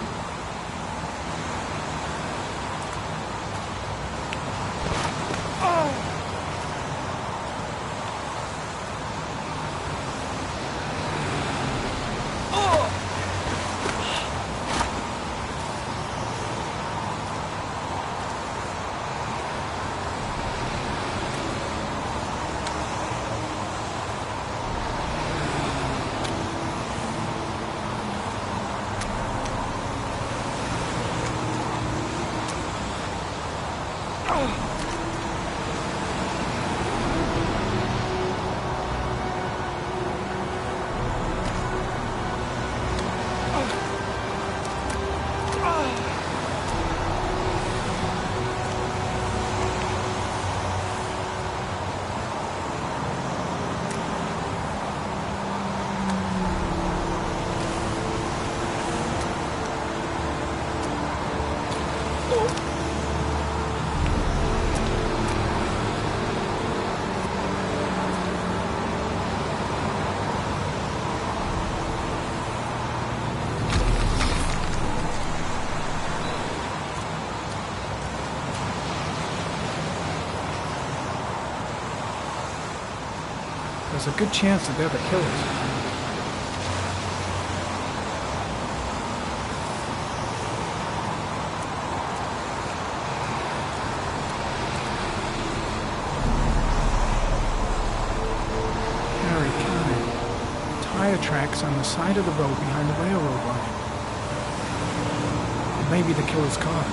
Speaker 8: There's a good chance that they're the killers. Harry, Karen. Tire tracks on the side of the road behind the railroad line. Maybe the killer's car.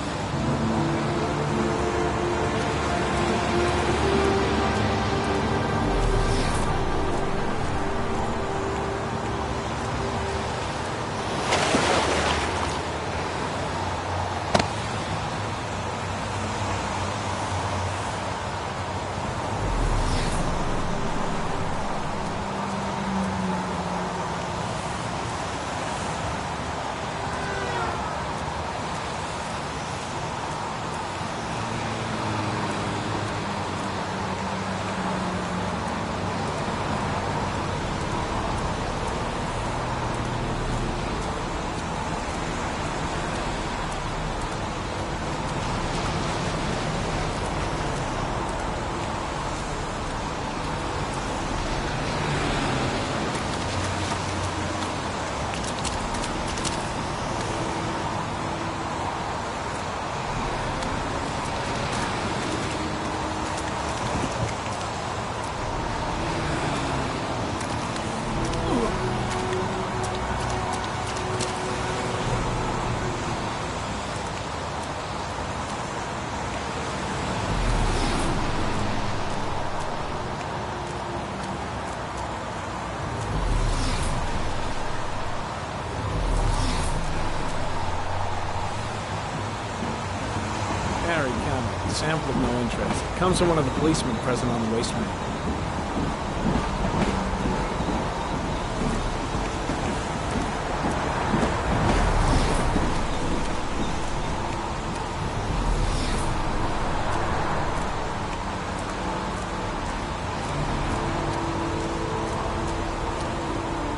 Speaker 8: Sample of no interest. Comes from one of the policemen present on the wasteland.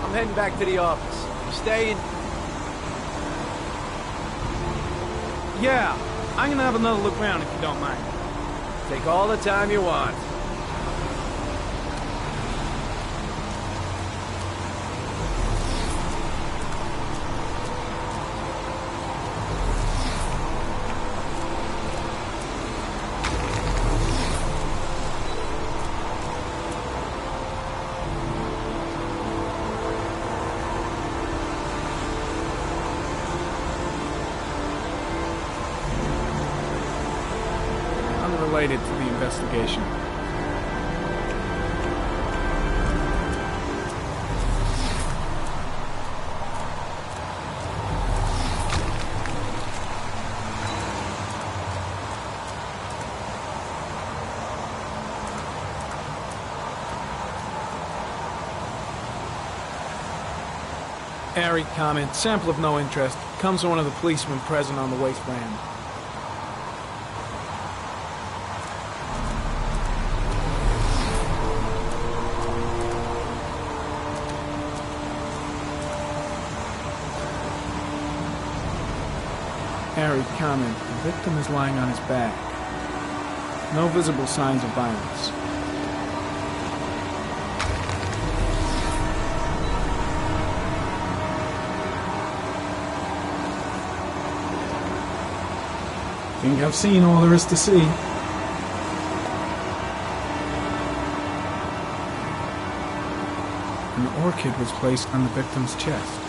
Speaker 13: I'm heading back to the office. You staying?
Speaker 8: Yeah, I'm gonna have another look around if you don't mind.
Speaker 13: Take all the time you want.
Speaker 8: Unrelated to the investigation. Airy comment, sample of no interest, comes from one of the policemen present on the wasteland. Harry comment, the victim is lying on his back. No visible signs of violence. Think I've seen all there is to see. An orchid was placed on the victim's chest.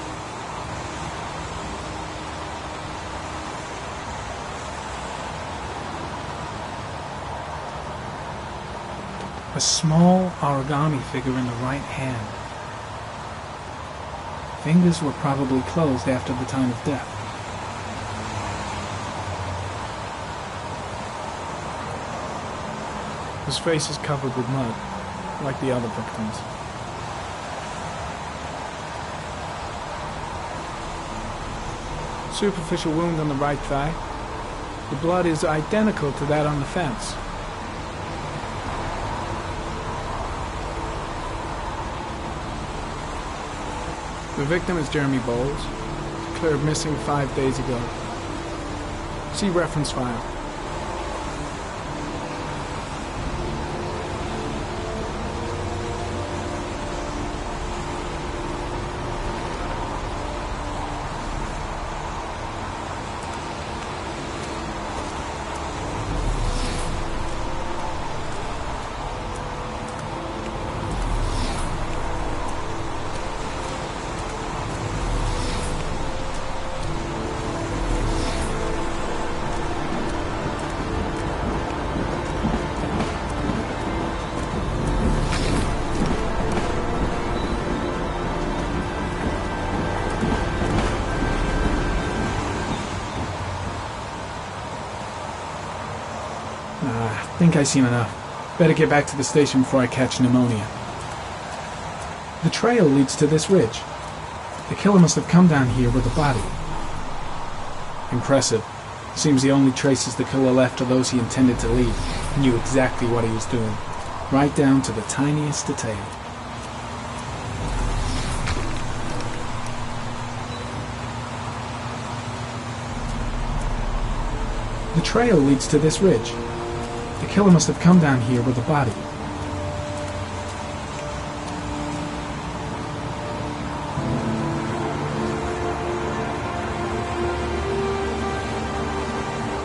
Speaker 8: A small origami figure in the right hand. Fingers were probably closed after the time of death. His face is covered with mud, like the other victims. Superficial wound on the right thigh. The blood is identical to that on the fence. The victim is Jeremy Bowles, declared missing 5 days ago. See reference file. I think I've seen enough. Better get back to the station before I catch pneumonia. The trail leads to this ridge. The killer must have come down here with the body. Impressive. Seems the only traces the killer left are those he intended to leave. He knew exactly what he was doing, right down to the tiniest detail. The trail leads to this ridge. The killer must have come down here with the body.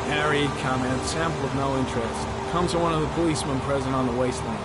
Speaker 8: Harry, comment, sample of no interest. Comes from one of the policemen present on the wasteland.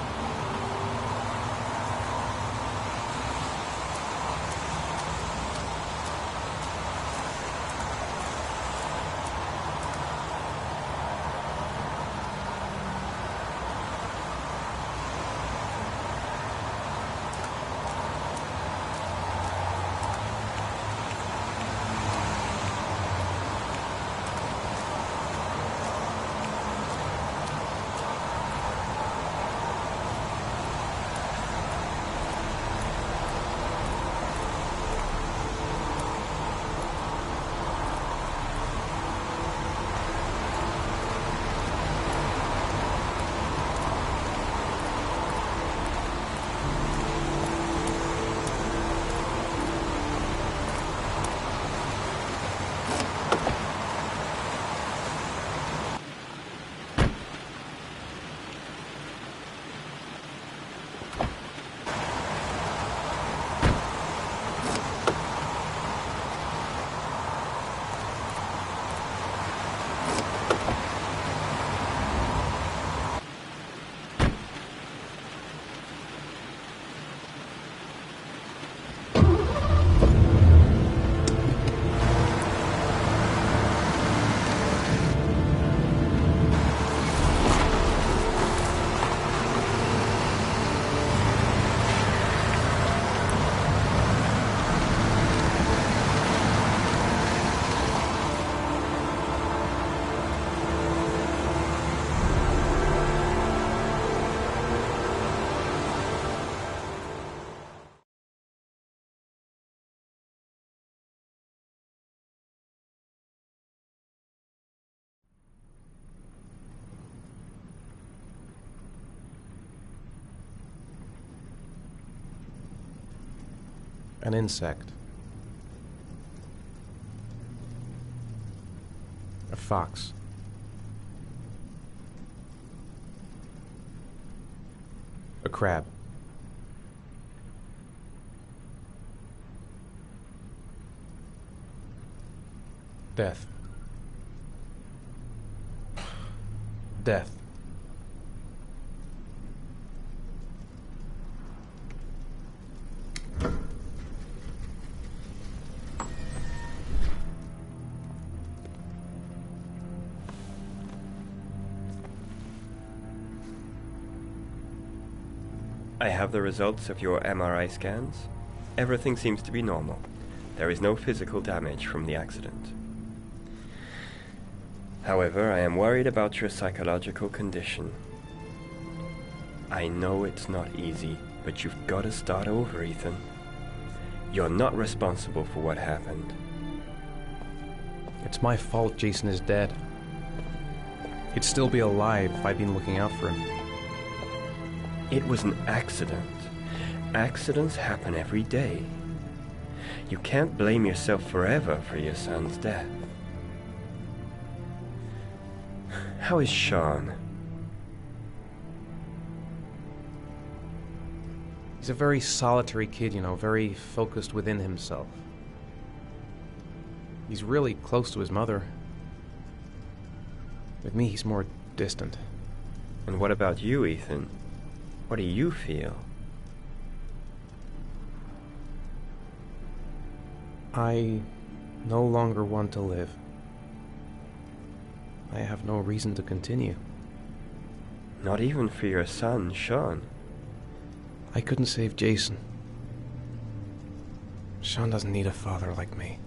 Speaker 2: An insect. A fox. A crab. Death. Death.
Speaker 15: I have the results of your MRI scans. Everything seems to be normal. There is no physical damage from the accident. However, I am worried about your psychological condition. I know it's not easy, but you've got to start over, Ethan. You're not responsible for what happened.
Speaker 2: It's my fault Jason is dead. He'd still be alive if I'd been looking out for him.
Speaker 15: It was an accident. Accidents happen every day. You can't blame yourself forever for your son's death. How is Sean?
Speaker 2: He's a very solitary kid, you know, very focused within himself. He's really close to his mother. With me, he's more distant.
Speaker 15: And what about you, Ethan? What do you feel?
Speaker 2: I no longer want to live. I have no reason to continue.
Speaker 15: Not even for your son, Sean.
Speaker 2: I couldn't save Jason. Sean doesn't need a father like me.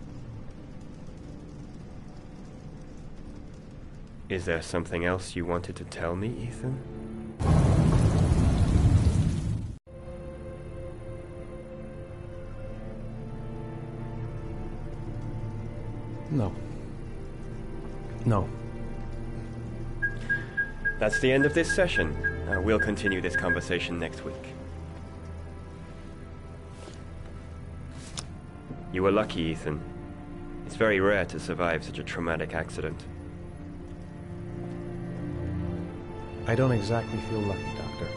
Speaker 15: Is there something else you wanted to tell me, Ethan?
Speaker 3: No. No.
Speaker 15: That's the end of this session. We'll continue this conversation next week. You were lucky, Ethan. It's very rare to survive such a traumatic accident.
Speaker 3: I don't exactly feel lucky, Doctor.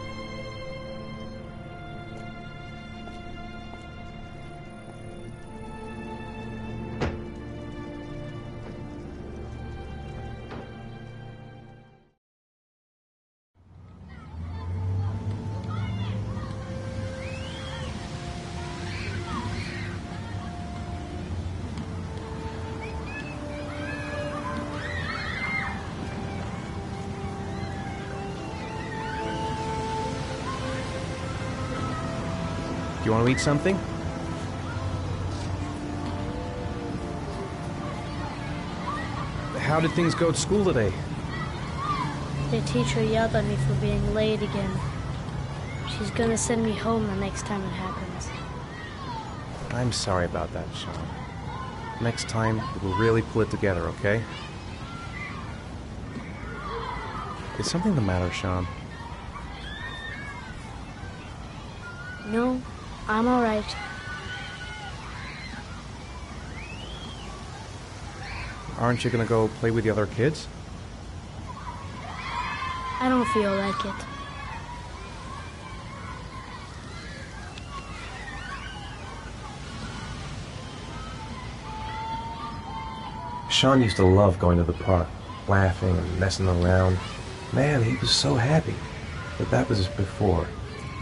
Speaker 3: Do you want to eat something? How did things go at school today?
Speaker 6: The teacher yelled at me for being late again. She's gonna send me home the next time it happens.
Speaker 3: I'm sorry about that, Sean. Next time, we'll really pull it together, okay? Is something the matter, Sean?
Speaker 6: No, I'm alright.
Speaker 3: Aren't you gonna go play with the other kids?
Speaker 6: I don't feel like it.
Speaker 2: Sean used to love going to the park, laughing and messing around. Man, he was so happy. But that was before,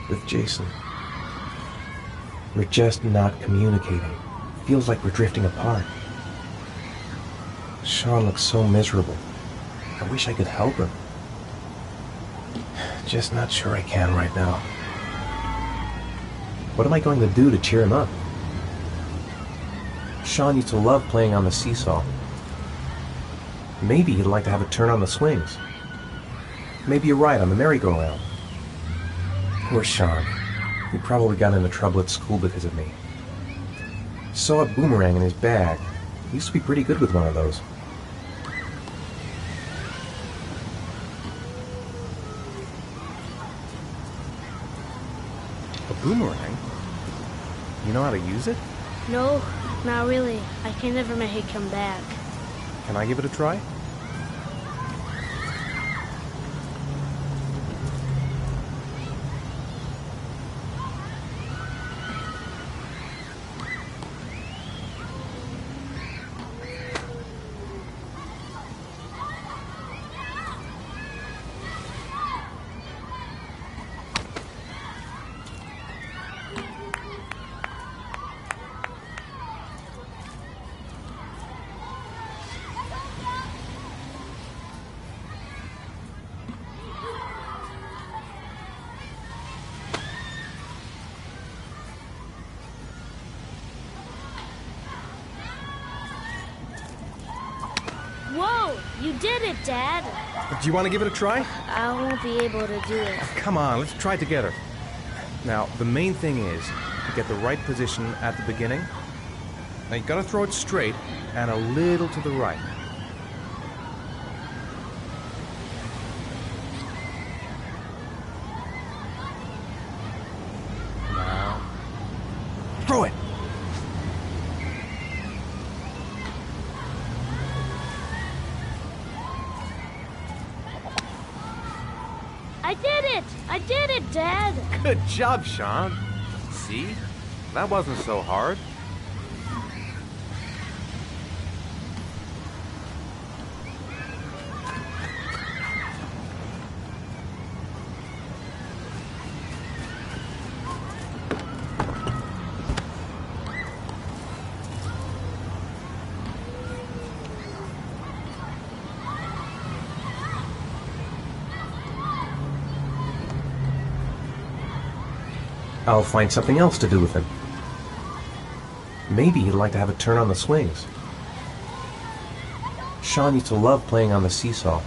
Speaker 2: with Jason. We're just not communicating. Feels like we're drifting apart. Sean looks so miserable. I wish I could help him. Just not sure I can right now. What am I going to do to cheer him up? Sean used to love playing on the seesaw. Maybe he'd like to have a turn on the swings. Maybe a ride on the merry-go-round. Poor Sean. He probably got into trouble at school because of me. Saw a boomerang in his bag. He used to be pretty good with one of those.
Speaker 3: A boomerang? You know how to use it?
Speaker 6: No, not really. I can never make it come back.
Speaker 3: Can I give it a try?
Speaker 6: Whoa! You did it, Dad!
Speaker 3: Do you want to give it a try?
Speaker 6: I won't be able to do it.
Speaker 3: Come on, let's try it together. Now, the main thing is to get the right position at the beginning. Now, you gotta throw it straight and a little to the right. Now, throw it!
Speaker 6: I did it! I did it, Dad!
Speaker 3: Good job, Sean. See? That wasn't so hard.
Speaker 2: I'll find something else to do with him. Maybe he'd like to have a turn on the swings. Sean used to love playing on the seesaw.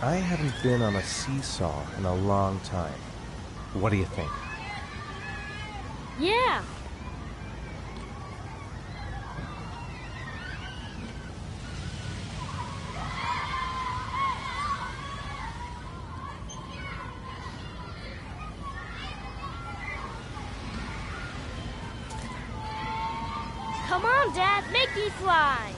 Speaker 3: I haven't been on a seesaw in a long time. What do you think?
Speaker 6: Yeah.
Speaker 4: Come on, Dad, make me fly.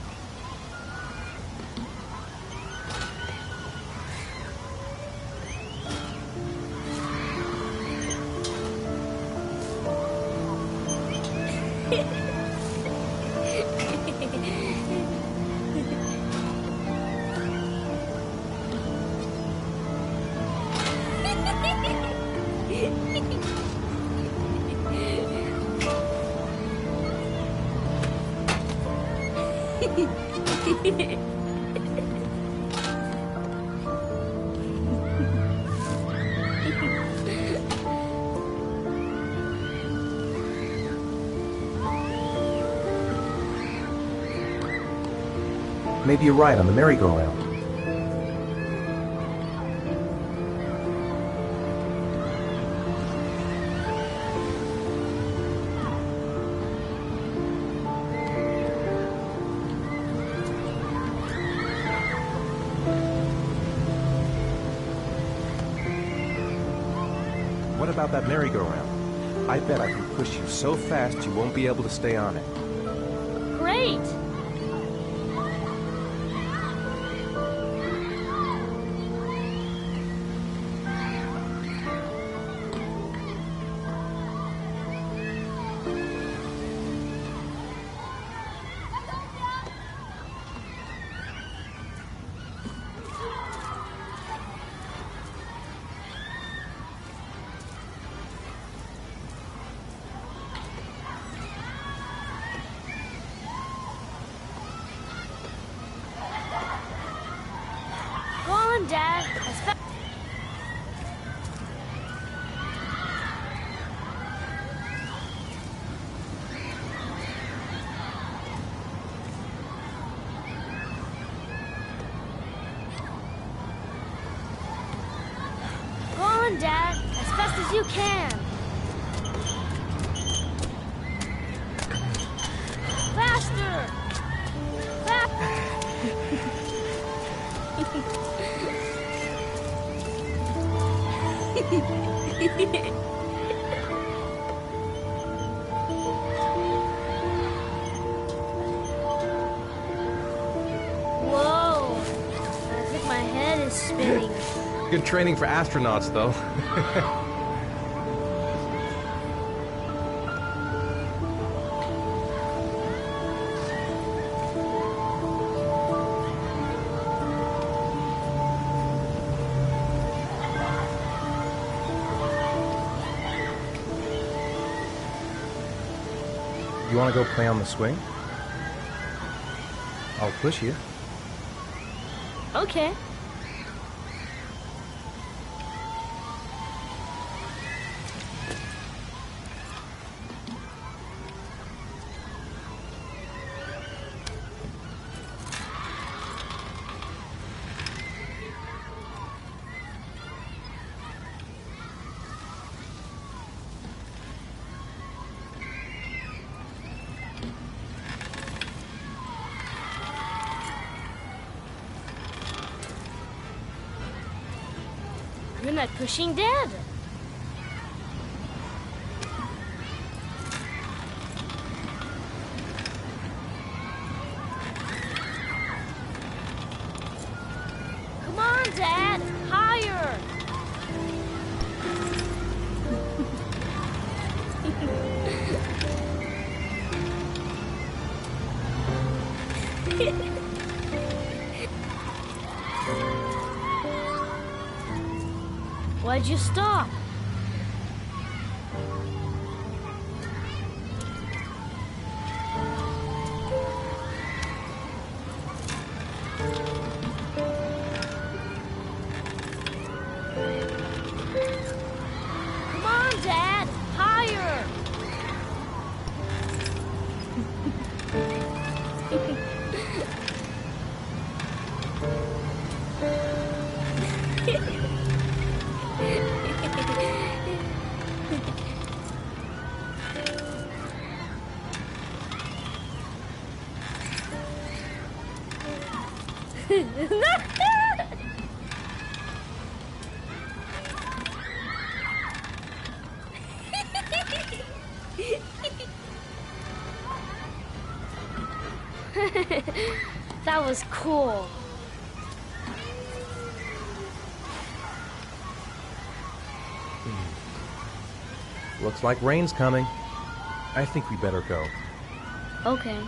Speaker 3: Maybe you're right on the merry-go-round. What about that merry-go-round? I bet I can push you so fast you won't be able to stay on it.
Speaker 4: Great! Go on, Dad. Go on, Dad, as fast as you can. Faster!
Speaker 6: Whoa! I think my head is spinning.
Speaker 3: Good training for astronauts, though. You want to go play on the swing? I'll push you.
Speaker 6: Okay. You're not pushing, Dad.
Speaker 4: Come on, Dad, higher!
Speaker 6: Why'd you stop?
Speaker 4: Come on, Dad, higher!
Speaker 6: That was cool.
Speaker 2: Looks like rain's coming. I think we better go.
Speaker 6: Okay.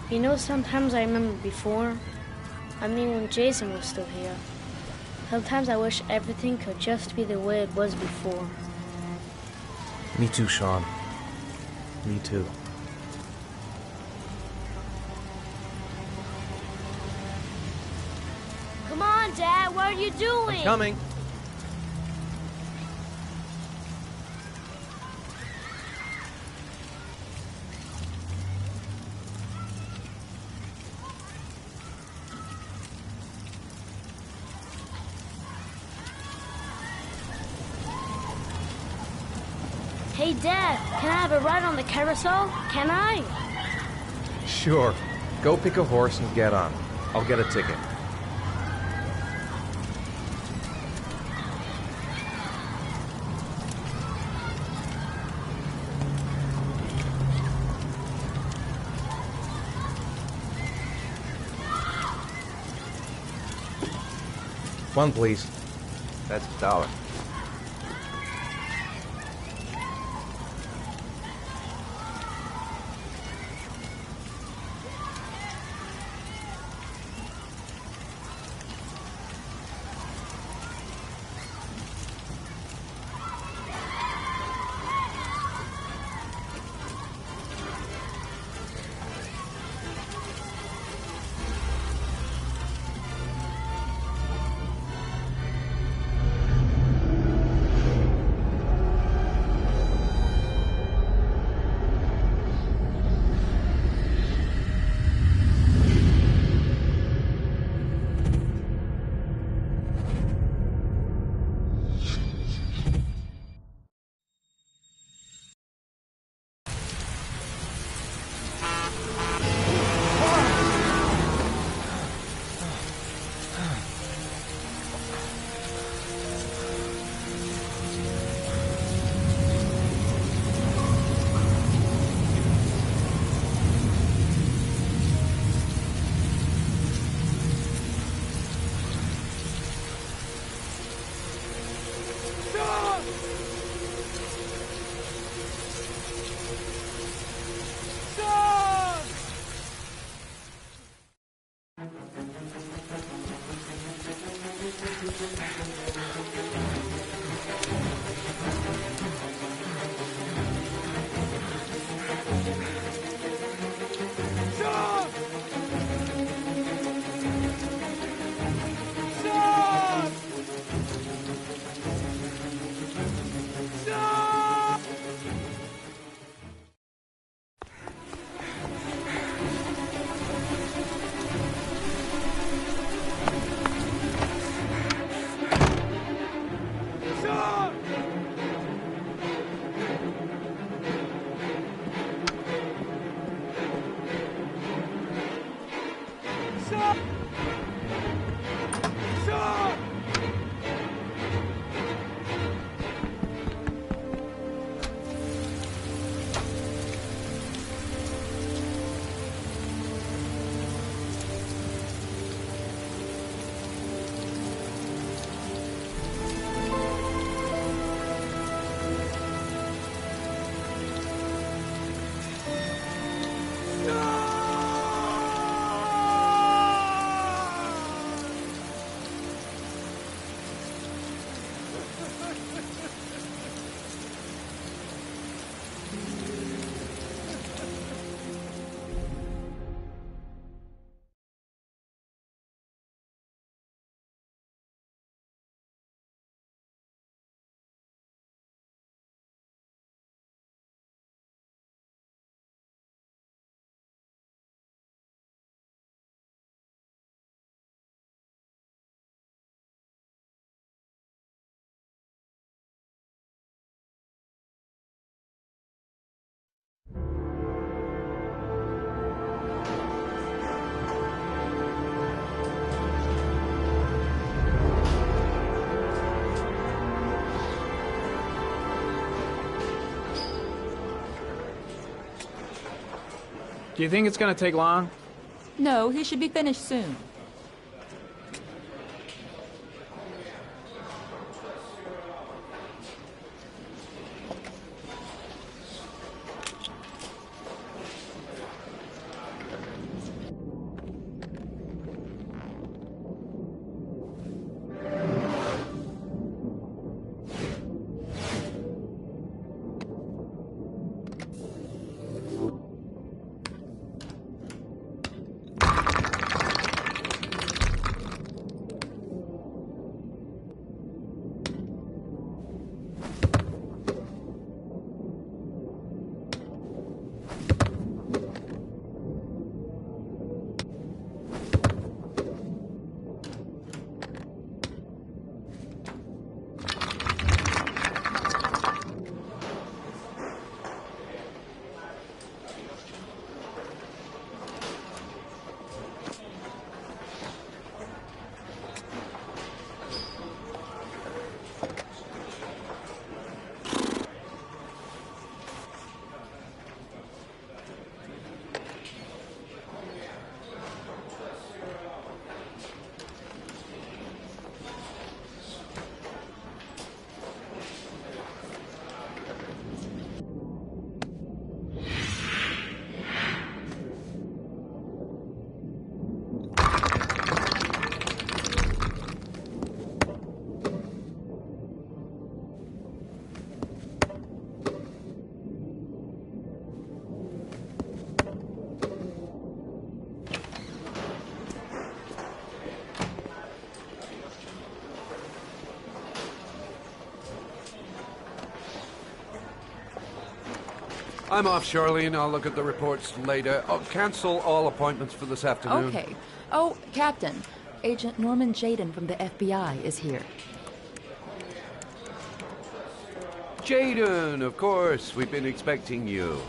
Speaker 6: You know, sometimes I remember before, I mean when Jason was still here, sometimes I wish everything could just be the way it was before.
Speaker 2: Me too, Sean. Me too.
Speaker 6: Come on, Dad, what are you doing?
Speaker 13: I'm coming.
Speaker 6: Hey, Dad, can I have a ride on the carousel? Can I?
Speaker 2: Sure. Go pick a horse and get on. I'll get a ticket. One, please.
Speaker 13: That's $1.
Speaker 8: Do you think it's gonna take long?
Speaker 16: No, he should be finished soon.
Speaker 17: I'm off, Charlene. I'll look at the reports later. I'll cancel all appointments for this afternoon.
Speaker 16: Okay. Oh, Captain. Agent Norman Jaden from the FBI is here.
Speaker 17: Jaden, of course. We've been expecting you.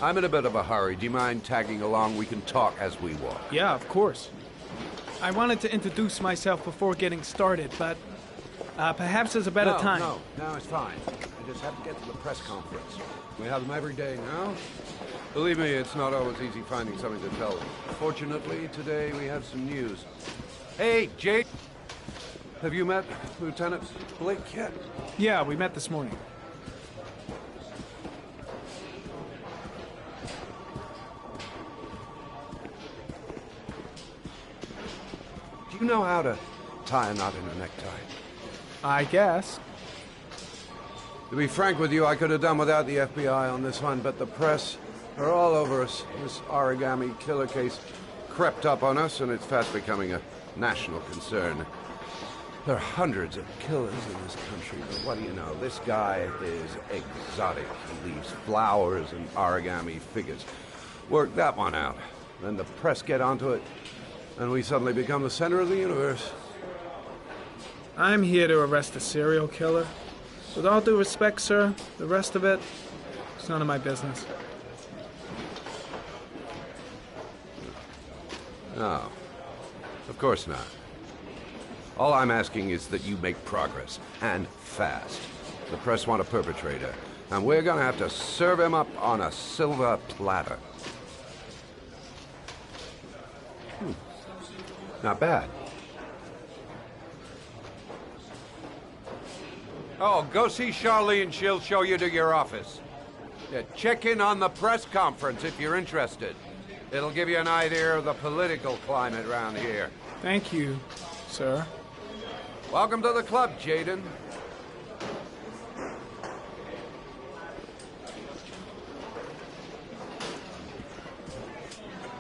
Speaker 17: I'm in a bit of a hurry. Do you mind tagging along? We can talk as we walk.
Speaker 8: Yeah, of course. I wanted to introduce myself before getting started, but perhaps there's a better time.
Speaker 17: No, it's fine. I just have to get to the press conference. We have them every day now. Believe me, it's not always easy finding something to tell them. Fortunately, today we have some news. Hey, Jade! Have you met Lieutenant Blake yet?
Speaker 8: Yeah, we met this morning.
Speaker 17: Do you know how to tie a knot in a necktie?
Speaker 8: I guess.
Speaker 17: To be frank with you, I could have done without the FBI on this one, but the press are all over us. This origami killer case crept up on us, and it's fast becoming a national concern. There are hundreds of killers in this country, but what do you know? This guy is exotic. He leaves flowers and origami figures. Work that one out. Then the press get onto it, and we suddenly become the center of the universe.
Speaker 8: I'm here to arrest a serial killer. With all due respect, sir, the rest of it, it's none of my business.
Speaker 17: No, of course not. All I'm asking is that you make progress, and fast. The press want a perpetrator, and we're gonna have to serve him up on a silver platter. Not bad. Oh, go see Charlene. She'll show you to your office. Yeah, check in on the press conference if you're interested. It'll give you an idea of the political climate around here.
Speaker 8: Thank you, sir.
Speaker 17: Welcome to the club, Jaden.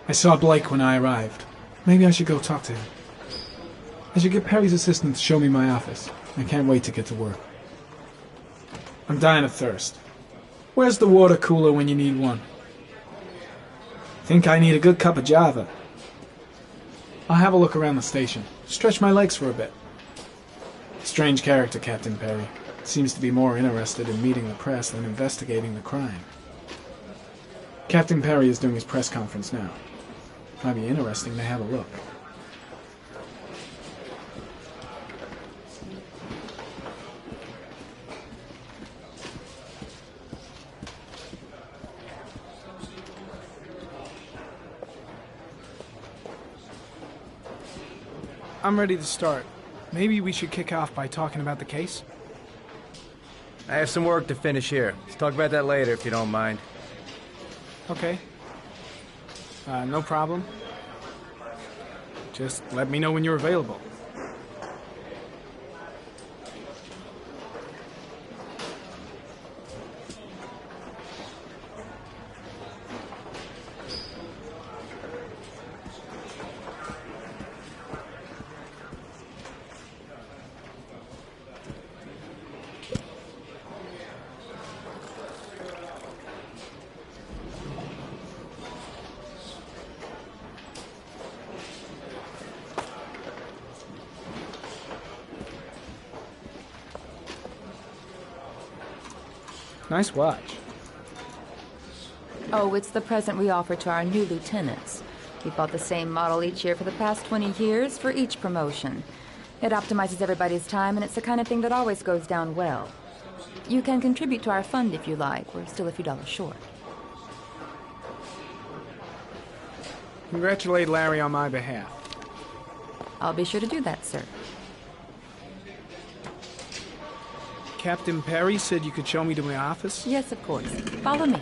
Speaker 8: I saw Blake when I arrived. Maybe I should go talk to him. I should get Perry's assistant to show me my office. I can't wait to get to work. I'm dying of thirst. Where's the water cooler when you need one? Think I need a good cup of Java. I'll have a look around the station. Stretch my legs for a bit. Strange character, Captain Perry. Seems to be more interested in meeting the press than investigating the crime. Captain Perry is doing his press conference now. Might be interesting to have a look. I'm ready to start. Maybe we should kick off by talking about the case?
Speaker 13: I have some work to finish here. Let's talk about that later if you don't mind.
Speaker 8: Okay. No problem. Just let me know when you're available. Nice watch.
Speaker 16: Oh, it's the present we offer to our new lieutenants. We bought the same model each year for the past 20 years for each promotion. It optimizes everybody's time, and it's the kind of thing that always goes down well. You can contribute to our fund if you like. We're still a few dollars short.
Speaker 8: Congratulate Larry on my behalf.
Speaker 16: I'll be sure to do that, sir.
Speaker 8: Captain Perry said you could show me to my office?
Speaker 16: Yes, of course. Follow me.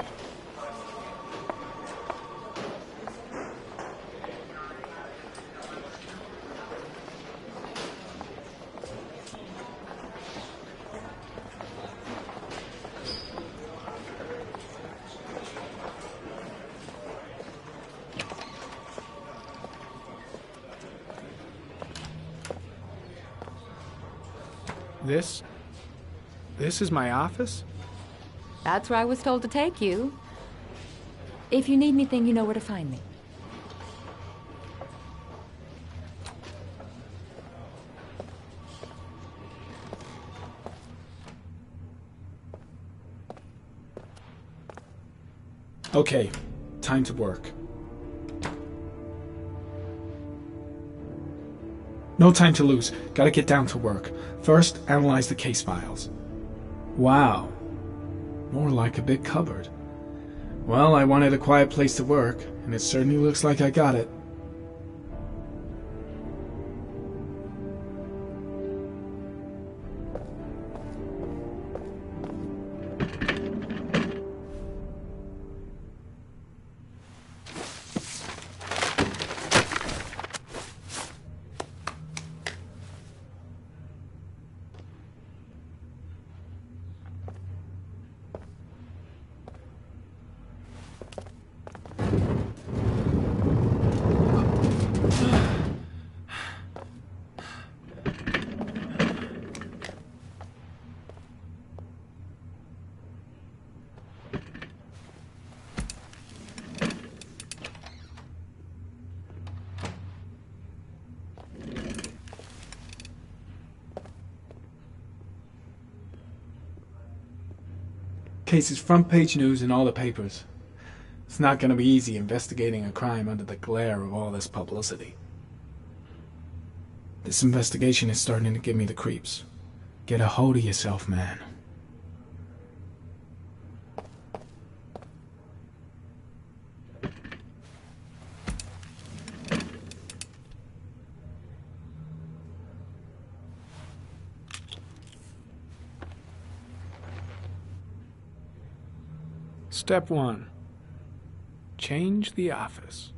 Speaker 8: This is my office?
Speaker 16: That's where I was told to take you. If you need anything, you know where to find me.
Speaker 8: Okay, time to work. No time to lose. Gotta get down to work. First, analyze the case files. Wow. More like a big cupboard. Well, I wanted a quiet place to work, and it certainly looks like I got it. Case is front page news in all the papers. It's not going to be easy investigating a crime under the glare of all this publicity. This investigation is starting to give me the creeps. Get a hold of yourself, man. Step 1. Change the office.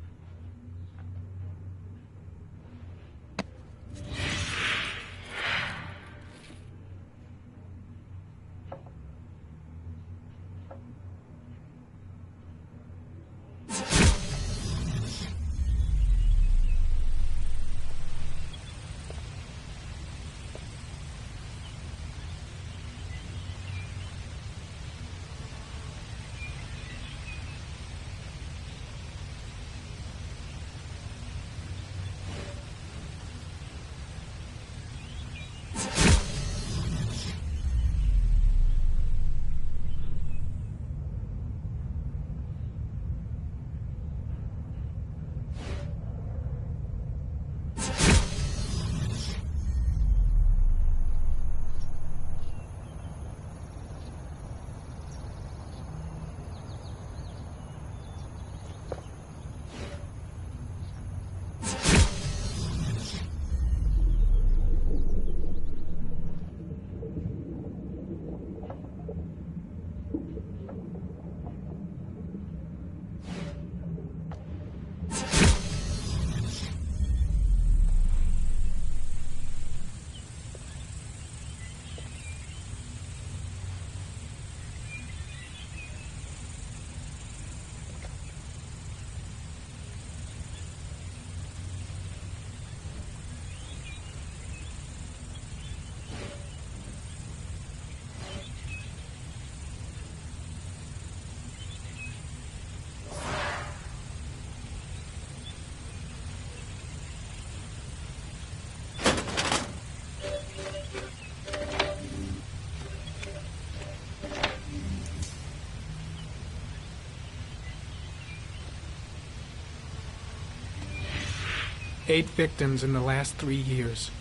Speaker 8: 8 victims in the last 3 years.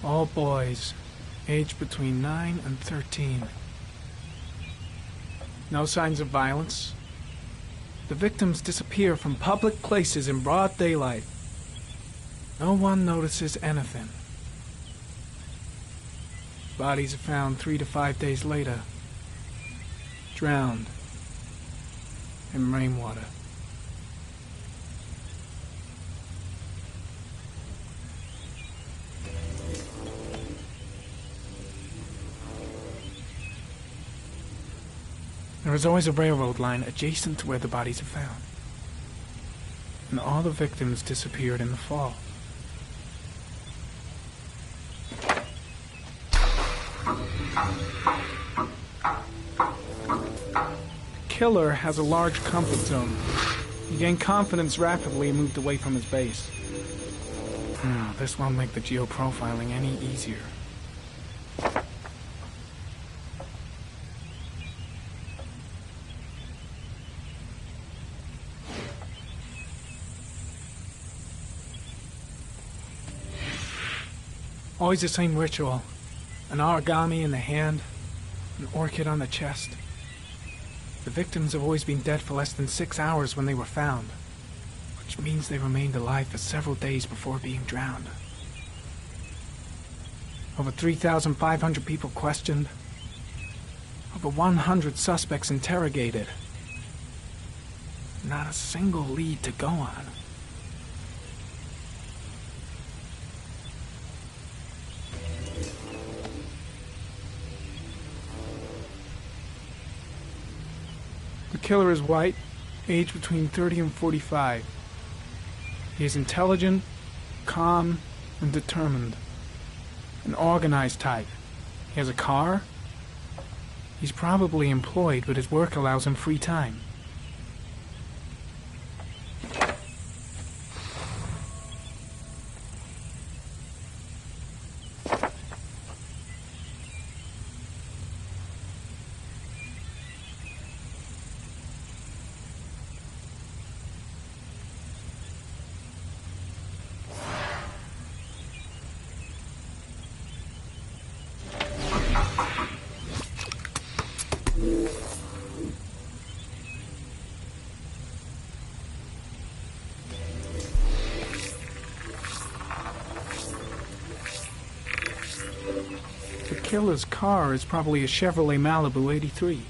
Speaker 8: All boys, aged between 9 and 13. No signs of violence. The victims disappear from public places in broad daylight. No one notices anything. Bodies are found 3 to 5 days later, drowned in rainwater. There is always a railroad line adjacent to where the bodies are found. And all the victims disappeared in the fall. The killer has a large comfort zone. He gained confidence rapidly and moved away from his base. No, this won't make the geoprofiling any easier. Always the same ritual. An origami in the hand, an orchid on the chest. The victims have always been dead for less than 6 hours when they were found, which means they remained alive for several days before being drowned. Over 3,500 people questioned. Over 100 suspects interrogated. Not a single lead to go on. The killer is white, aged between 30 and 45. He is intelligent, calm, and determined. An organized type. He has a car. He's probably employed, but his work allows him free time. The killer's car is probably a Chevrolet Malibu 83.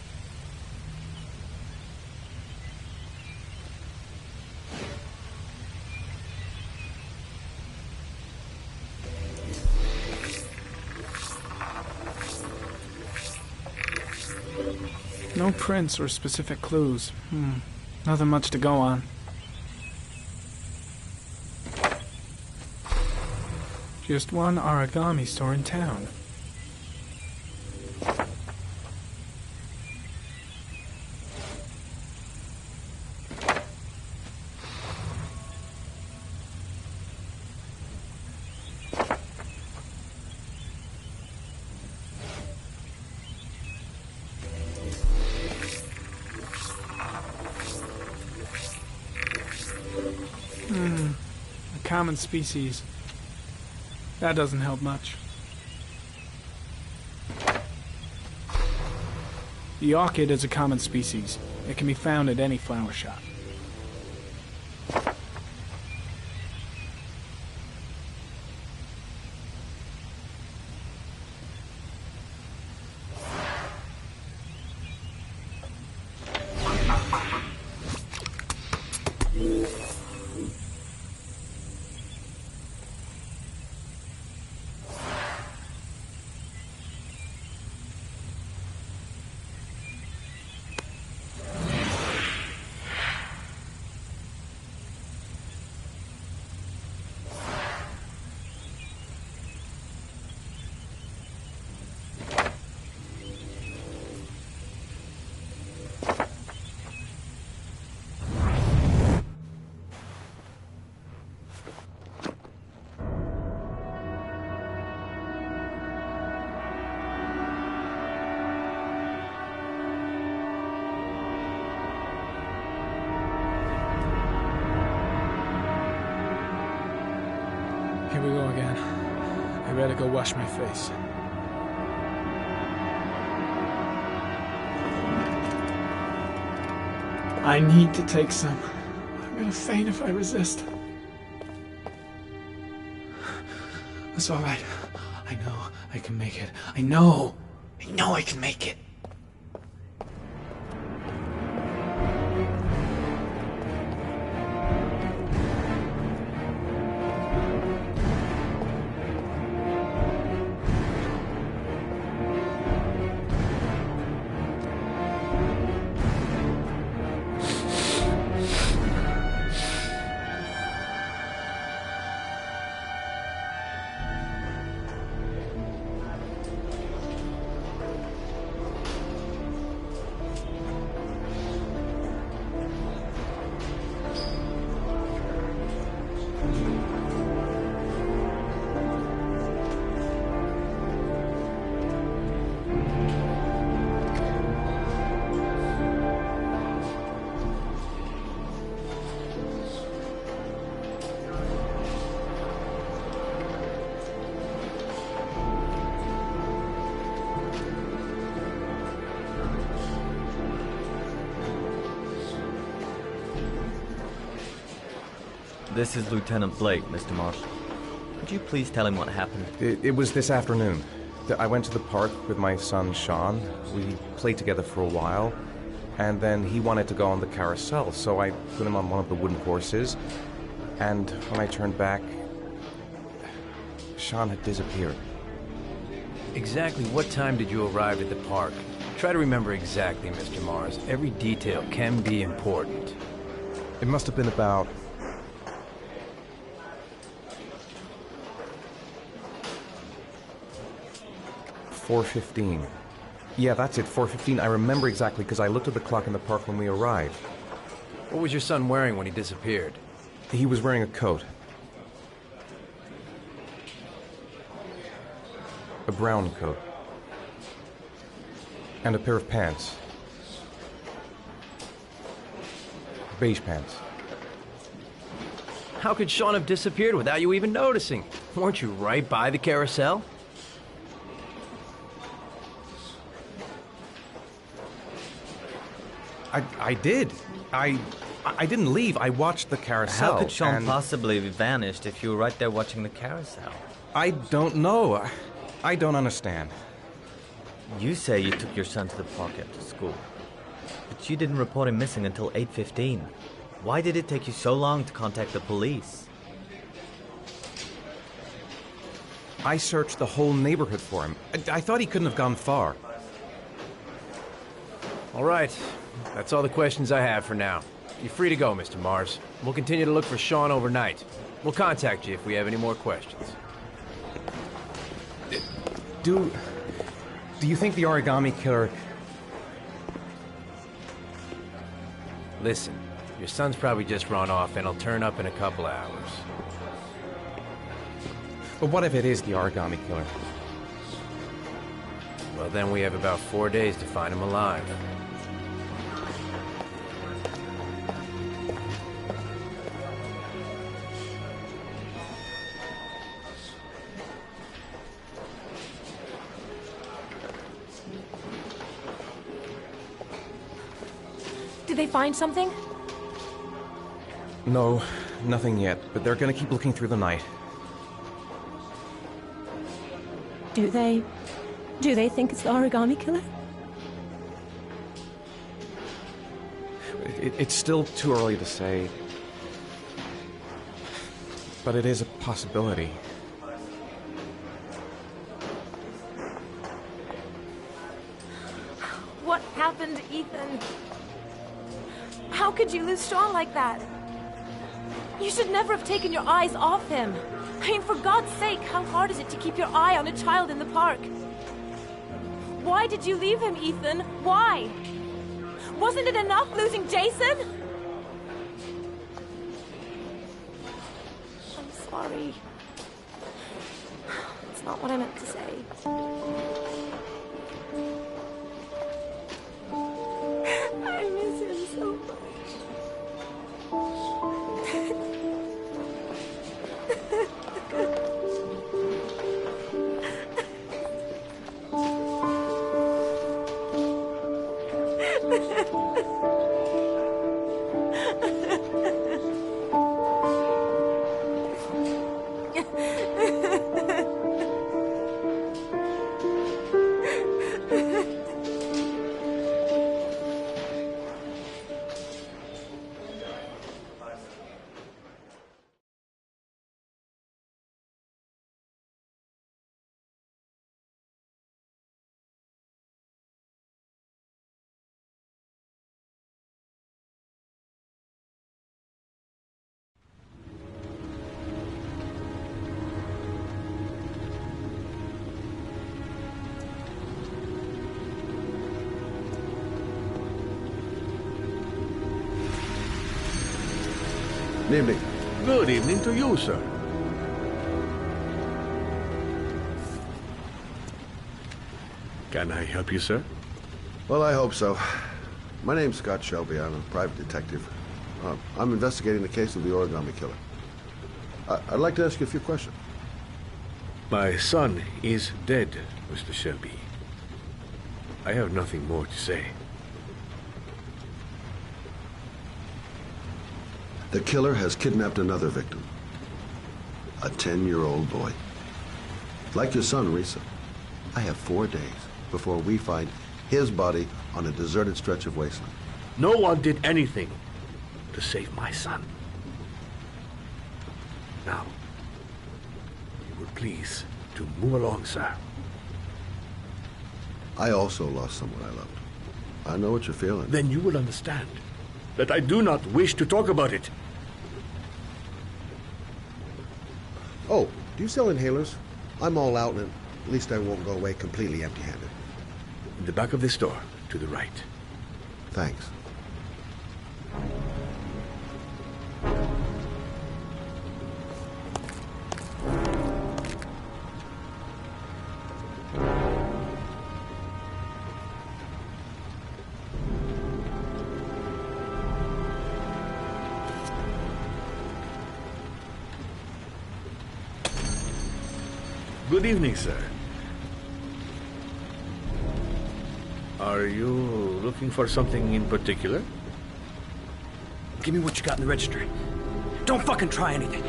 Speaker 8: No prints or specific clues. Nothing much to go on. Just one origami store in town. A common species. That doesn't help much. The orchid is a common species. It can be found at any flower shop. we go again. I better go wash my face. I need to take some. I'm gonna faint if I resist. It's all right. I know I can make it. I know I can make it.
Speaker 18: This is Lieutenant Blake, Mr. Marshall. Could you please tell him what happened?
Speaker 3: It was this afternoon. I went to the park with my son, Sean. We played together for a while, and then he wanted to go on the carousel, so I put him on one of the wooden horses, and when I turned back, Sean had disappeared.
Speaker 13: Exactly what time did you arrive at the park? Try to remember exactly, Mr. Mars. Every detail can be important.
Speaker 3: It must have been about... $4:15. Yeah, that's it, 4:15. I remember exactly because I looked at the clock in the park when we arrived.
Speaker 13: What was your son wearing when he disappeared?
Speaker 3: He was wearing a coat. A brown coat. And a pair of pants. Beige pants.
Speaker 13: How could Sean have disappeared without you even noticing? Weren't you right by the carousel?
Speaker 3: I did. I didn't leave. I watched the carousel.
Speaker 18: How could Sean possibly have vanished if you were right there watching the carousel?
Speaker 3: I don't know. I don't understand.
Speaker 18: You say you took your son to the park after school, but you didn't report him missing until 8:15. Why did it take you so long to contact the police?
Speaker 3: I searched the whole neighborhood for him. I thought he couldn't have gone far.
Speaker 13: All right. That's all the questions I have for now. You're free to go, Mr. Mars. We'll continue to look for Sean overnight. We'll contact you if we have any more questions.
Speaker 3: Do you think the origami killer...
Speaker 13: Listen, your son's probably just run off and he'll turn up in a couple hours.
Speaker 3: But what if it is the origami killer?
Speaker 13: Well, then we have about 4 days to find him alive.
Speaker 1: Did they find something?
Speaker 3: No, nothing yet, but they're gonna keep looking through the night.
Speaker 1: Do they think it's the origami killer?
Speaker 3: It's still too early to say. But it is a possibility.
Speaker 1: What happened, Ethan? How could you lose Sean like that? You should never have taken your eyes off him. I mean, for God's sake, how hard is it to keep your eye on a child in the park? Why did you leave him, Ethan? Why? Wasn't it enough losing Jason? I'm sorry. It's not what I meant to say. I miss him so much.
Speaker 10: Good evening.
Speaker 11: Good evening to you, sir. Can I help you, sir?
Speaker 10: Well, I hope so. My name's Scott Shelby. I'm a private detective. I'm investigating the case of the origami killer. I'd like to ask you a few questions.
Speaker 11: My son is dead, Mr. Shelby. I have nothing more to say.
Speaker 10: The killer has kidnapped another victim. A 10-year-old boy. Like your son, Risa, I have 4 days before we find his body on a deserted stretch of wasteland.
Speaker 7: No one did anything to save my son. Now, you will please to move along, sir.
Speaker 10: I also lost someone I loved. I know what you're feeling.
Speaker 7: Then you will understand that I do not wish to talk about it.
Speaker 10: Oh, do you sell inhalers? I'm all out, and at least I won't go away completely empty-handed.
Speaker 7: In the back of this store, to the right.
Speaker 10: Thanks.
Speaker 7: Good evening, sir. Are you looking for something in particular?
Speaker 19: Give me what you got in the register. Don't fucking try anything.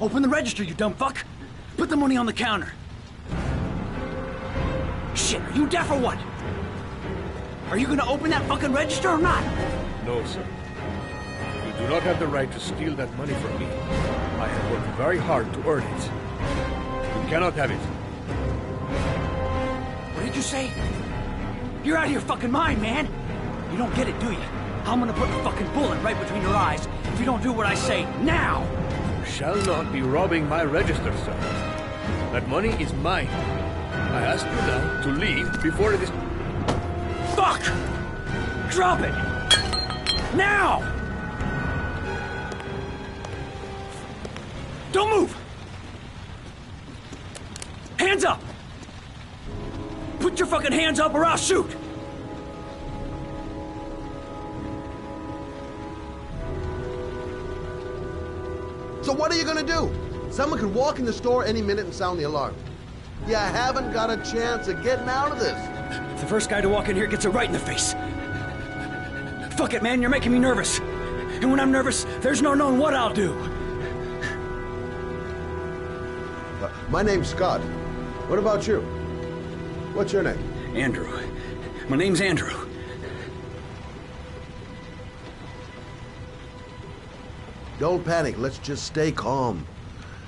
Speaker 19: Open the register, you dumb fuck. Put the money on the counter. Shit, are you deaf or what? Are you gonna open that fucking register or not?
Speaker 7: No, sir. You do not have the right to steal that money from me. I have worked very hard to earn it. You cannot have it.
Speaker 19: What did you say? You're out of your fucking mind, man. You don't get it, do you? I'm gonna put a fucking bullet right between your eyes if you don't do what I say now.
Speaker 7: You shall not be robbing my register, sir. That money is mine. I ask you now to leave before it is...
Speaker 19: Fuck! Drop it! Now! Don't move! Hands up! Put your fucking hands up or I'll shoot!
Speaker 10: So what are you gonna do? Someone could walk in the store any minute and sound the alarm. You haven't got a chance of getting out of this.
Speaker 19: The first guy to walk in here gets it right in the face. Fuck it, man, you're making me nervous. And when I'm nervous, there's no knowing what I'll do.
Speaker 10: My name's Scott. What about you? What's your name?
Speaker 19: Andrew. My name's Andrew.
Speaker 10: Don't panic. Let's just stay calm.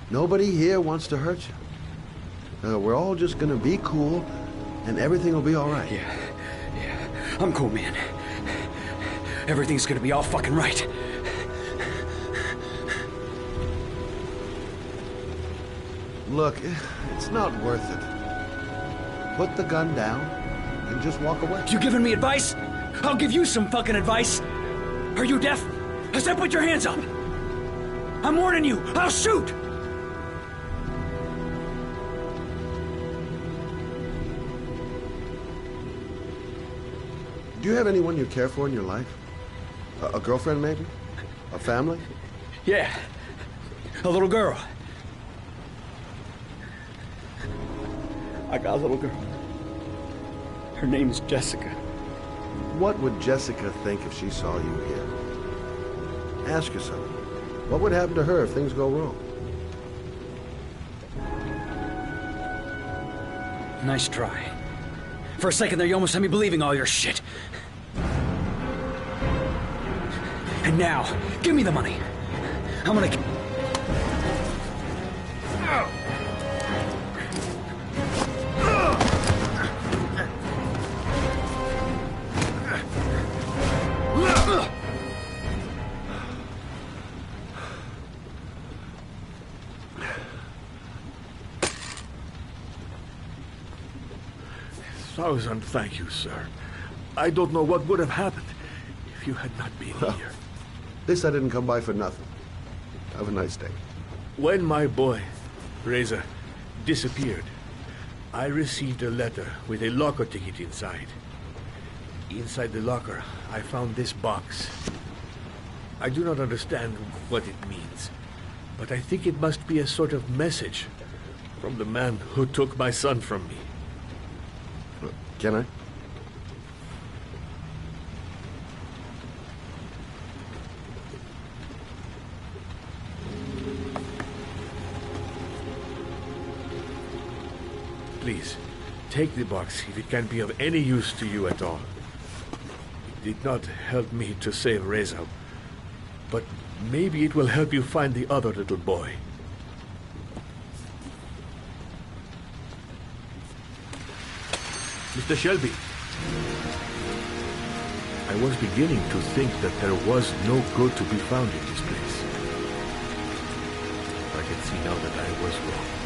Speaker 10: Nobody here wants to hurt you. We're all just gonna be cool, and everything will be all right.
Speaker 19: Yeah. I'm cool, man. Everything's gonna be all fucking right.
Speaker 10: Look, it's not worth it. Put the gun down and just walk away.
Speaker 19: You giving me advice? I'll give you some fucking advice. Are you deaf? I said put your hands up. I'm warning you. I'll shoot.
Speaker 10: Do you have anyone you care for in your life? A girlfriend, maybe? A family?
Speaker 19: Yeah. A little girl. I got a little girl.
Speaker 7: Her name's Jessica.
Speaker 10: What would Jessica think if she saw you here? Ask yourself, what would happen to her if things go wrong?
Speaker 19: Nice try. For a second there, you almost had me believing all your shit. And now, give me the money. I'm gonna...
Speaker 7: Thousand thank you, sir. I don't know what would have happened if you had not been here.
Speaker 10: This I didn't come by for nothing. Have a nice day.
Speaker 7: When my boy, Reza, disappeared, I received a letter with a locker ticket inside. Inside the locker, I found this box. I do not understand what it means, but I think it must be a sort of message from the man who took my son from me.
Speaker 10: Can I?
Speaker 7: Please, take the box if it can be of any use to you at all. It did not help me to save Reza, but maybe it will help you find the other little boy. Mr. Shelby, I was beginning to think that there was no good to be found in this place. I can see now that I was wrong.